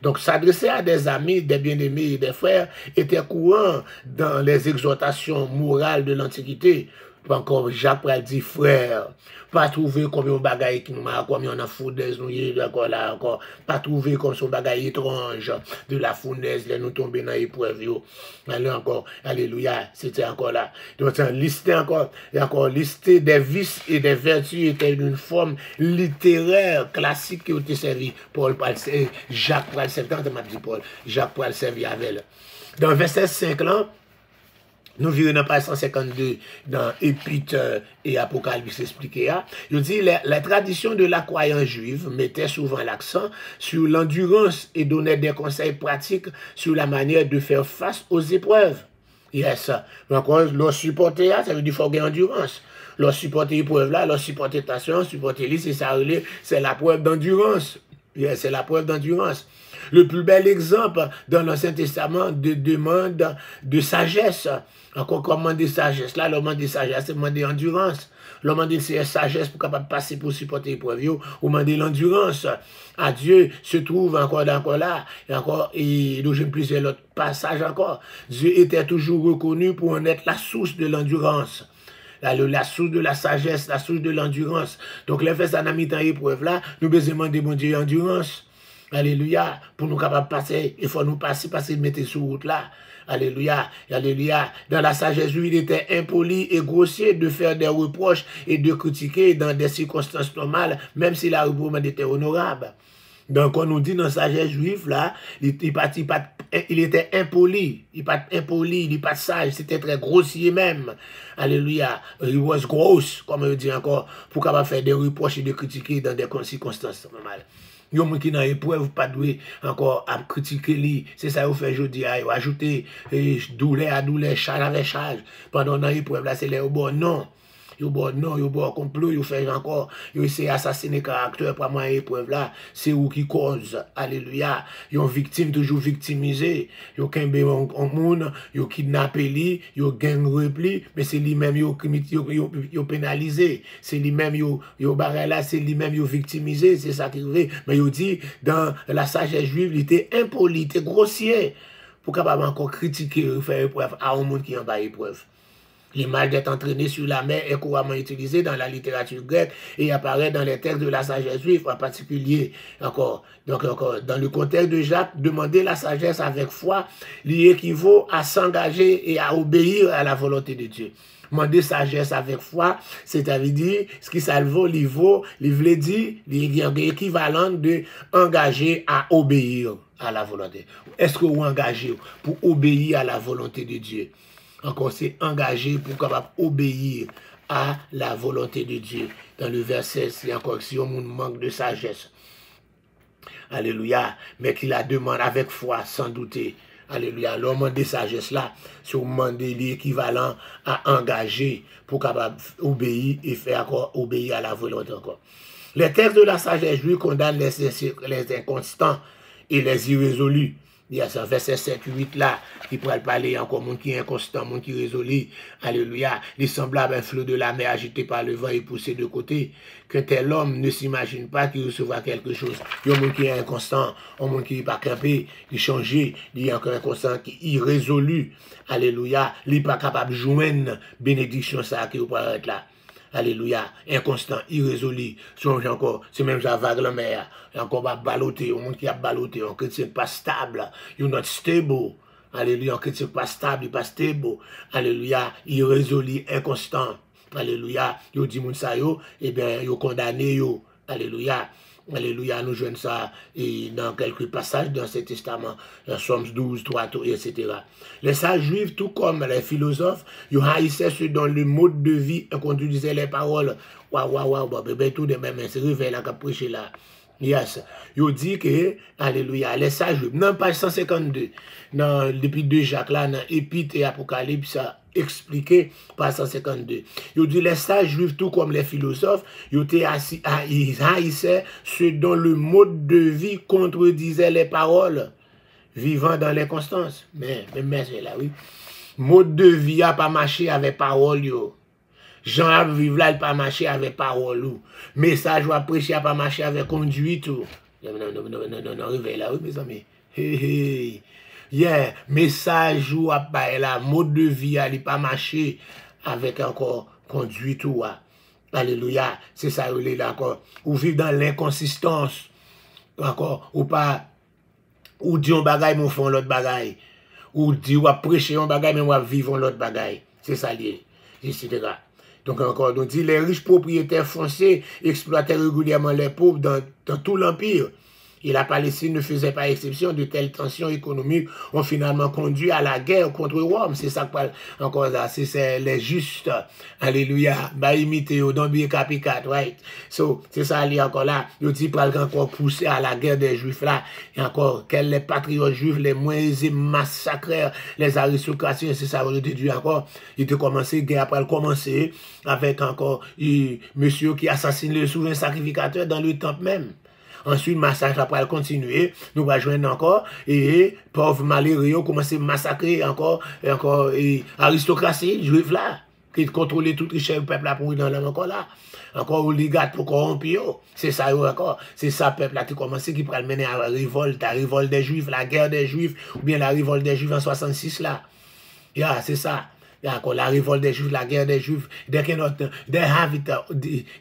Donc, s'adresser à des amis, des bien-aimés et des frères était courant dans les exhortations morales de l'Antiquité. Encore Jacques Pral dit frère, pas trouver comme un bagaille qui nous marque, comme on a fournaise, nous y encore là, encore, pas trouver comme son bagaille étrange de la fournaise, là nous tomber dans l'épreuve. Allez encore, alléluia, c'était encore là. Donc, lister encore, et encore lister des vices et des vertus était une forme littéraire classique qui était servie. Jacques Pral, c'est quand m'a dit Paul, Jacques Pral servi avec elle. Dans verset 5 là, Nous vivons dans page 152 dans Épître et Apocalypse expliqué. Il dit la tradition de la croyance juive mettait souvent l'accent sur l'endurance et donnait des conseils pratiques sur la manière de faire face aux épreuves. Yes. Donc, leur supporter, ça veut dire qu'il faut avoir endurance. Leur supporter l'épreuve là, leur supporter tension, supporter c'est ça, c'est la preuve d'endurance. Yes, c'est la preuve d'endurance. Le plus bel exemple dans l'Ancien Testament de demande de sagesse. Encore comment de sagesse là, le demande de sagesse, c'est demander endurance. Le demande de sagesse pour capable passer pour supporter l'épreuve, ou demander l'endurance. À Dieu se trouve encore là, et donc j'ai plusieurs autres passages encore. Dieu était toujours reconnu pour en être la source de l'endurance. La source de la sagesse, la source de l'endurance. Donc, les faits, ça n'a mis dans l'épreuve là, nous besoin demander bon Dieu endurance. Alléluia. Pour nous capables de passer, il faut nous passer, mettre sur route là. Alléluia. Alléluia. Dans la sagesse, lui, il était impoli et grossier de faire des reproches et de critiquer dans des circonstances normales, même si la reprimande était honorable. Donc, on nous dit dans la sagesse juive, là, il était impoli. Il n'est pas sage. C'était très grossier même. Alléluia. He was gross, comme on dit encore, pour capable faire des reproches et de critiquer dans des circonstances normales. Il y a des gens qui n'ont épreuve, pas doué encore à critiquer lui. C'est ça qu'on fait aujourd'hui, ajouter douleur à douleur, charge avec charge. Pendant l'épreuve, là, c'est les bon non. Yo bon non, yo bon complot, yo fait encore, yo essaie d'assassiner caractère pour moi épreuve là, c'est où qui cause. Alléluia. Yo victime toujours victimisé, yo kembe on moun, yo kidnappé li, yo gang repli, mais c'est lui-même yo pénalisé, c'est lui-même yo barré là, c'est lui-même yo victimisé, c'est ça qui est. Mais yo dit dans la sagesse juive, il était impoli, il était grossier pour capable encore critiquer, faire épreuve à un monde qui en bas épreuve. L'image d'être entraîné sur la mer est couramment utilisée dans la littérature grecque et apparaît dans les textes de la sagesse juive, en particulier encore. Donc, dans le contexte de Jacques, demander la sagesse avec foi, lui équivaut à s'engager et à obéir à la volonté de Dieu. Demander sagesse avec foi, c'est-à-dire, ce qui ça vaut, il veut dire, il y a équivalent de engager à obéir à la volonté. Est-ce que vous engagez pour obéir à la volonté de Dieu? Encore, c'est engagé pour capable obéir à la volonté de Dieu. Dans le verset, c'est encore si on manque de sagesse. Alléluia. Mais qu'il la demande avec foi, sans douter. Alléluia. L'homme de sagesse là, c'est demander l'équivalent à engager pour capable obéir et faire encore obéir à la volonté encore. Les textes de la sagesse juive condamnent les inconstants et les irrésolus. Il y a ce verset 7, 8 là, qui pourrait parler encore, monde qui est inconstant, monde qui est résolu. Alléluia. Il semblable un flot de la mer agité par le vent et poussé de côté. Que tel homme ne s'imagine pas qu'il recevra quelque chose. Il y a un monde qui est inconstant, un monde qui n'est pas campé, il change, il y a encore inconstant, qui est irrésolu. Alléluia. Il n'est pas capable de joindre bénédiction ça qui pourrait être là. Alléluia, inconstant, irrésolu, songe encore, c'est même ça vague la mer, encore va balloter, au monde qui a balloté, un chrétien pas stable, you're not stable, alléluia, un chrétien pas stable, il pas stable, alléluia, irrésolu, inconstant, alléluia, yo dit moun sa yo, eh bien, yo condamné yo, alléluia. Alléluia, nous jouons ça et dans quelques passages dans ce testament, dans Somme 12, 3, etc. Les sages juifs, tout comme les philosophes, ils haïssaient ceux dont le mode de vie conduisait les paroles. Waouh, tout de même, c'est réveil là qu'a prêché là. Yes. Ils dit que, alléluia, les sages juifs, dans page 152, dans l'épître de Jacques là, dans Épître et Apocalypse, ça expliqué par 152. Il dit les sages juifs, tout comme les philosophes, ils haïssaient ceux dont le mode de vie contredisait les paroles, vivant dans l'inconstance. Mais c'est là, oui. Mode de vie n'a pas marché avec parole, yo. Jean a vivre là, il n'a pas marché avec parole, ou. Message ou prêcher n'a pas marché avec conduite, ou. Non, réveille là, oui, mes amis. Hey. Yeah, message ou la mode de vie, il pas marché avec encore conduite ou. Alléluia, c'est ça, il est encore. Ou vivre dans l'inconsistance, encore, ou pas, ou dire un bagay, mais on fait l'autre bagay. Ou dire, ou prêcher un bagay, mais on vivre l'autre bagay. C'est ça, lié, etc. Donc encore, on dit, les riches propriétaires fonciers exploitaient régulièrement les pauvres dans tout l'Empire. Et la Palestine ne faisait pas exception. De telles tensions économiques ont finalement conduit à la guerre contre Rome. C'est ça que parle encore là. C'est les justes. Alléluia. Bah, imiter au Dombier Capicat, right? So, c'est ça, il y a encore là. Le type parle encore poussé à la guerre des Juifs là. Et encore, quels les patriotes juifs les moins aisés massacrèrent les aristocraties. C'est ça, on le dit encore. Il était commencé, guerre après commencer avec encore, monsieur qui assassine le souverain sacrificateur dans le temple même. Ensuite, massacre après continuer, nous allons joindre encore, et pauvres malheureux commencent à massacrer encore, et aristocratie, juif là, qui contrôle toute richesse du peuple là pour dans l'homme encore là. Encore oligarque pour corrompre, c'est ça encore, c'est ça peuple là qui commence, qui pourrait mener à la révolte des juifs, la guerre des juifs, ou bien la révolte des juifs en 66 là. Yeah, c'est ça. Il y a encore la révolte des Juifs, la guerre des Juifs. They have it.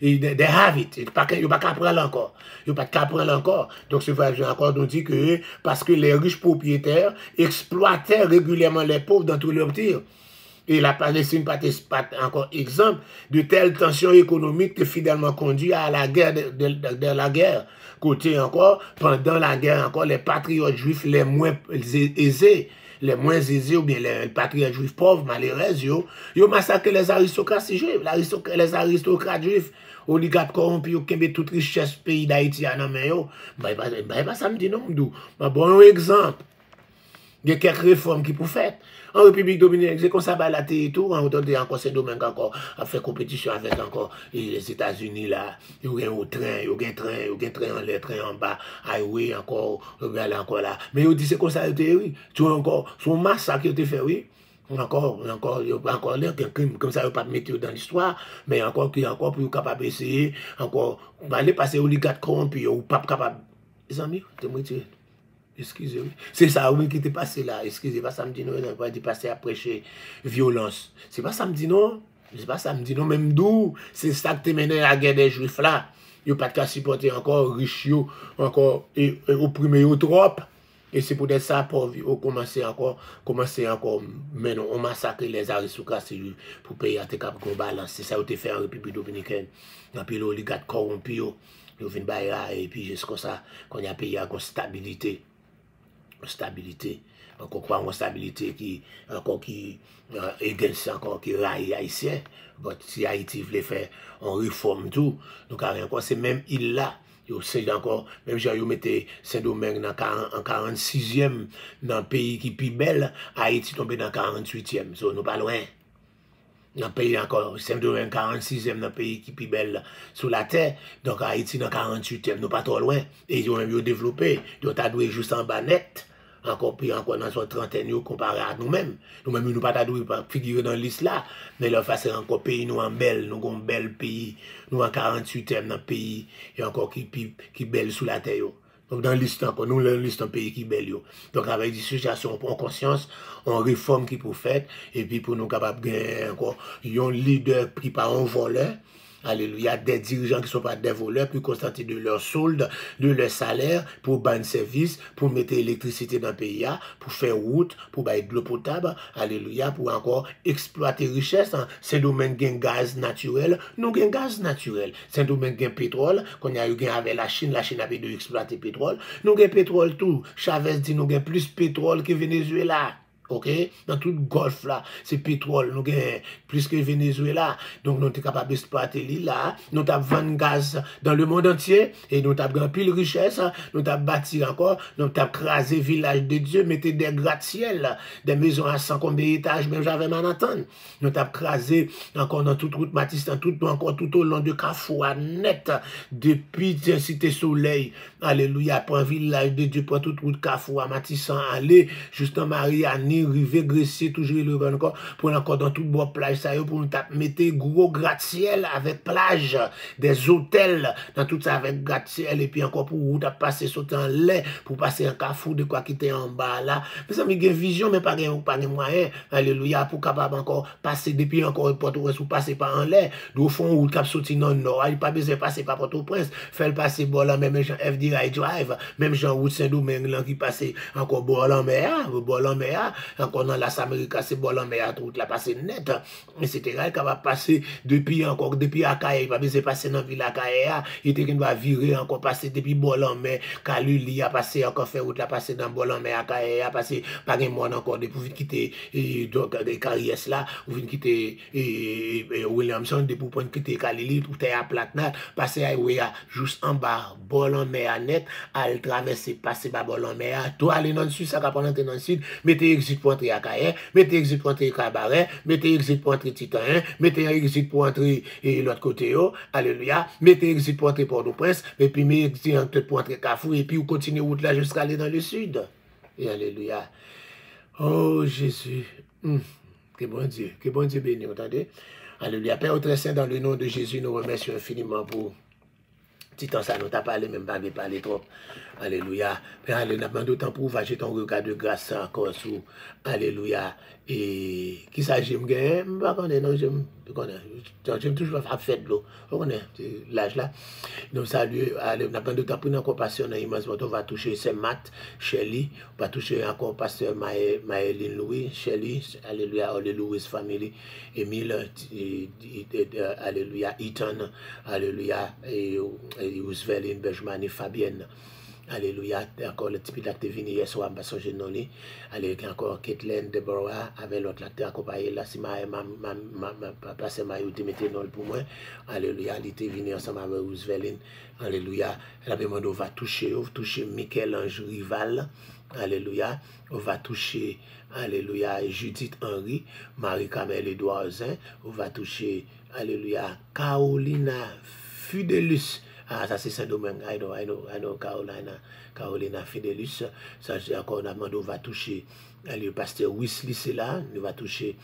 Ils ne peuvent pas prendre encore. Ils ne peuvent pas prendre encore. Donc, c'est vrai, encore, on dit que parce que les riches propriétaires exploitaient régulièrement les pauvres dans tous leurs tirs. Et la Palestine pas encore exemple de telles tensions économiques que finalement conduit à la guerre de la guerre. Côté encore, pendant la guerre encore, les patriotes juifs les moins aisés, ou bien les patriotes juifs pauvres, malheureux, ils massacrent les aristocrates juifs, les aristocrates juifs, oligarques corrompus, qui ont toute richesse pays d'Haïti à la main. Bah, ça me dit non, bon exemple. Il y a quelques réformes qui pour faire. En République Dominicaine, c'est comme ça, la territoire, en autant de encore ces domaines encore, à faire compétition avec encore les États-Unis là, il y a un train, il y a un train en l'air, train en bas, highway encore, regardez encore là. Mais il dit c'est comme ça, oui. Tu vois encore, son massacre qui a été fait, oui. Encore, il y a encore là, comme ça, il n'y a pas de météo dans l'histoire, mais encore, pour capable d'essayer, encore, aller passer au ligat corrompu, ou pas capable. Les amis, t'es moitié. Excusez-moi. C'est ça, oui, qui était passé là. Excusez, pas samedi, non, il pas été passé à prêcher violence. C'est pas samedi, non. C'est pas samedi, non, même d'où. C'est ça que t'es mené à la guerre des Juifs là. Il n'y a pas de cas supporter encore, riche, encore, et opprimé trop. Et c'est peut-être ça, pour commencer encore, mais non, on massacre les aristocrates pour payer à tes cap qu'on balance. C'est ça, on fait en République Dominicaine. Et puis l'oligarque corrompu, ils viennent là, et puis jusqu'à ça, qu'on a payé encore stabilité. Encore quoi une stabilité qui encore qui raille haïtien. Si Haïti voulait faire on réforme tout, donc encore c'est même il là. C'est encore, même si vous mettez Saint-Domingue en 46e dans un pays qui est plus belle, Haïti tombé dans 48e. So, nous pas loin. Dans un pays encore, Saint-Domingue 46e dans un pays qui est plus belle sur la terre, donc Haïti dans 48e, nous pas trop loin. Et ils ont même développé, ils ont doué juste en bas net. Encore puis encore dans son trentaine comparé à nous-mêmes. Nous-mêmes, nous pas figurer dans la liste là, mais leur face encore pays, nous en belle, nous avons un bel pays, nous en 48e dans le pays, et encore qui belle sous la terre. Donc dans la liste encore, nous la liste un pays qui belle. Donc avec des situations en conscience, on réforme qui pour faire, et puis pour nous capables de gagner encore, un leader pris par un voleur. Alléluia, des dirigeants qui ne sont pas des voleurs, puis constater de leur solde, de leur salaire, pour ban service, pour mettre l'électricité dans le pays, pour faire route, pour bailler de l'eau potable, alléluia, pour encore exploiter richesse. C'est un domaine qui gaz naturel, nous avons gaz naturel. C'est un domaine qui pétrole, qu'on a eu avec la Chine a pu exploiter pétrole. Nous avons pétrole tout. Chavez dit nous avons plus pétrole que Venezuela. Ok, dans tout le golfe là, c'est pétrole, nous avons plus que Venezuela, donc nous sommes capables d'exploiter l'île là, nous avons vendu gaz dans le monde entier, et nous avons pile richesse, nous avons bâti encore, nous avons crasé village de Dieu, mettez des gratte-ciel, des maisons à 100 combien d'étages, même j'avais Manhattan, nous avons crasé encore dans toute route Matisse, encore tout au long de Carrefour net, depuis Cité Soleil, alléluia, pour un village de Dieu, pour toute route Carrefour Matisse, aller jusqu'en Mariani, river, Gressier, toujours le bon encore, pour encore dans toute bonne plage, ça y est, pour nous mettre gros gratte-ciel avec plage, des hôtels, dans tout ça avec gratte-ciel, et puis encore pour vous passer sauter en lait, pour passer un Carrefour de quoi qui était en bas là. Mais ça, il y a une vision, mais pas de moyen, alléluia, pour capable encore passer depuis encore Port-au-Prince, ou passer par en lait, au fond, ou cap sauter dans le nord, il n'y a pas besoin de passer par Port-au-Prince, faire passer Bolan, même Jean FDI Drive, même Jean Route Saint-Domingue, qui passe encore Bolan-Méa, encore dans la Amérique, c'est bon en mer, tout la passer net, etc. Il va passer depuis Akaye, il va passer dans la ville Akaye, il va virer encore passer depuis bon en mer, Kaluli a passé encore faire route la passer dans bon en mer Akaye, a passé par un mois encore depuis quitter donc des carrières là, ou venir quitter Williamson depuis pour quitter Kalili pour terre à Platnat, passer à juste en bas bon en mer net, à traverser passer par bon en mer, toi aller dans le sud ça va prendre dans le sud, mettez exit pour entrer à Akaye, mettez exit pour entrer Cabaret, mettez exit pour entrer Titan, mettez exit pour entrer l'autre côté, alléluia, mettez exit pour entrer Port-au-Prince, et puis mettez exit pour entrer Carrefour, et puis vous continuez route là jusqu'à aller dans le sud. Et alléluia. Oh Jésus. Que bon Dieu béni, entendez? Alléluia. Père très saint, dans le nom de Jésus, nous remercions infiniment pour Titan, ça nous t'a parlé, même pas parler trop. Alléluia. Père, alléluia. Nous d'autant pour vous ton regard de grâce encore sur. Alléluia. Et qui ça, j'aime gagner? Je ne connais pas, non, j'aime toujours faire fête de l'eau. Vous connaissez l'âge là. Nous saluons, nous avons d'autant pour une compassion immense. On va toucher Saint-Matt, Shelly, on va toucher encore pasteur Maëline Louis, Shelly, alléluia, Holy Louis Family, Emile, alléluia, Ethan, alléluia, et Roosevelt, Benjamin, Fabienne. Alléluia, encore le type d'acte venu hier soir, je ne sais pas, alléluia, encore Kathleen, Deborah, avec l'autre acteur accompagné, là, si ma passé ma youte, mettez non pour moi, alléluia, il était venu ensemble avec Roosevelt, alléluia, la demande, on va toucher Michel-Ange Rival, alléluia, on va toucher, alléluia, Judith Henry, Marie-Camille Edouardin, on va toucher, alléluia, Carolina Fidelus. Ah, ça c'est Saint-Domingue. I know Carolina Fidelus. Ça, j'ai encore demandé, on va toucher le pasteur Wesley, c'est là. On va toucher,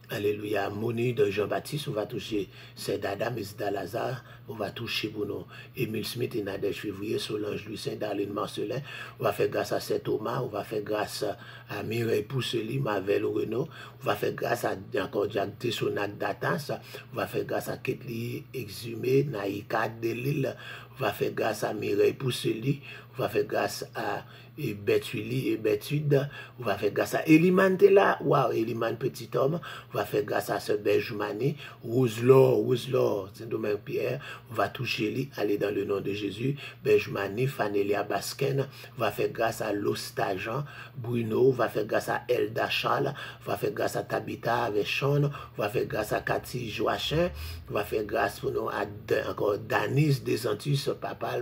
alléluia, Moni de Jean-Baptiste. On va toucher Saint-Adam, Isda Lazare. On va toucher pour nous Émile Smith et Nadège Février, Solange Lucien, Darlene Marcelin. On va faire grâce à Saint-Thomas. On va faire grâce à Mireille Pousseli, Mavel Renault. On va faire grâce à encore Jack Tessonac Datas. On va faire grâce à Ketli Exhumé, Naïka Delille. On va faire grâce à Mireille Pousseli. On va faire grâce à Betuli et Betude. On va faire grâce à Eliman Tela. Waouh, Eliman Petit Homme. On va faire grâce à ce Benjumani. Roselor, Saint-Domingue Pierre. On va toucher lui, aller dans le nom de Jésus. Benjumani, Fanelia Basken. On va faire grâce à Lostajan, Bruno. On va faire grâce à Elda Charles. On va faire grâce à Tabitha avec Sean. On va faire grâce à Cathy Joachim. On va faire grâce pour nous à encore Danis Desantis, Papa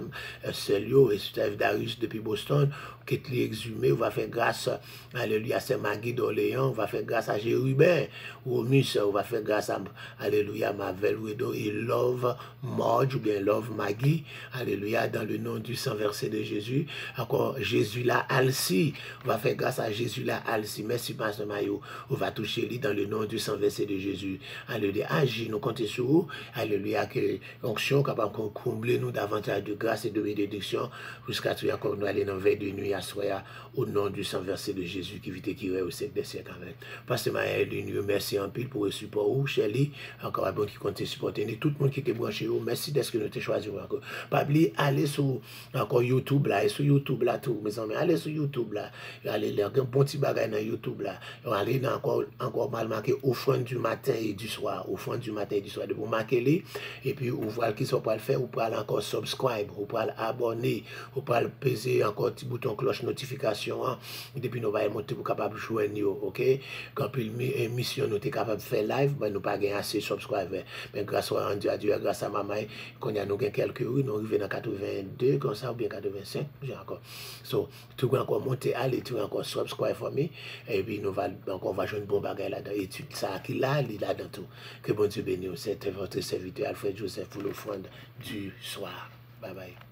Celio et Steve Darius depuis Boston. Ketli Exhumé, on va faire grâce, alléluia, Saint-Magui d'Orléans, on va faire grâce à Jérubin, Romus, on va faire grâce à, alléluia, Mavel Wedo et Love Marge, ou bien Love Maggie, alléluia, dans le nom du sang versé de Jésus. Encore Jésus là, Alci, on va faire grâce à Jésus là, Alci, merci Pasteur Mayo, on va toucher lui dans le nom du sang versé de Jésus. Alléluia, agis, nous comptons sur vous, alléluia, que l'onction capable de combler nous davantage de grâce et de bénédiction, jusqu'à ce que nous allons dans la veille de nuit à soir, au nom du sang versé de Jésus qui vit et qui règne au siècle des siècles. Amen. Pasteur Maël, merci en pile pour le support, ou Shelly, encore un bon qui compte supporter, tout le monde qui était branché, merci d'être que nous t'ai choisi encore. Pas oublier, allez sur encore YouTube là, et sur YouTube là, tout, mes amis, allez sur YouTube là, allez là, un bon petit bagage dans YouTube là, allez dans encore mal marqué offrande du matin et du soir, offrande du matin et du soir, de vous marquer les, et puis vous voyez qui sont pas le faire, vous pouvez encore subscribe, vous pouvez abonner, vous pouvez peser encore petit bouton cloche notification, hein, depuis nous va monter pour capable de joindre, ok? Quand puis émission nous sommes capable de faire live, ben nous pas gagner assez subscribers, mais grâce à Dieu, grâce à maman, qu'on a nous quelques rues, nous arrivons dans 82 comme ça ou bien 85, j'ai encore. So, tout encore monter, allez, tout encore subscribe for me, et puis nous va encore va jouer une bonne bagarre là-dedans, étude ça qui là, là-dedans tout. Que bon Dieu bénisse, c'est votre serviteur Alfred Joseph pour l'offrande du soir. Bye bye.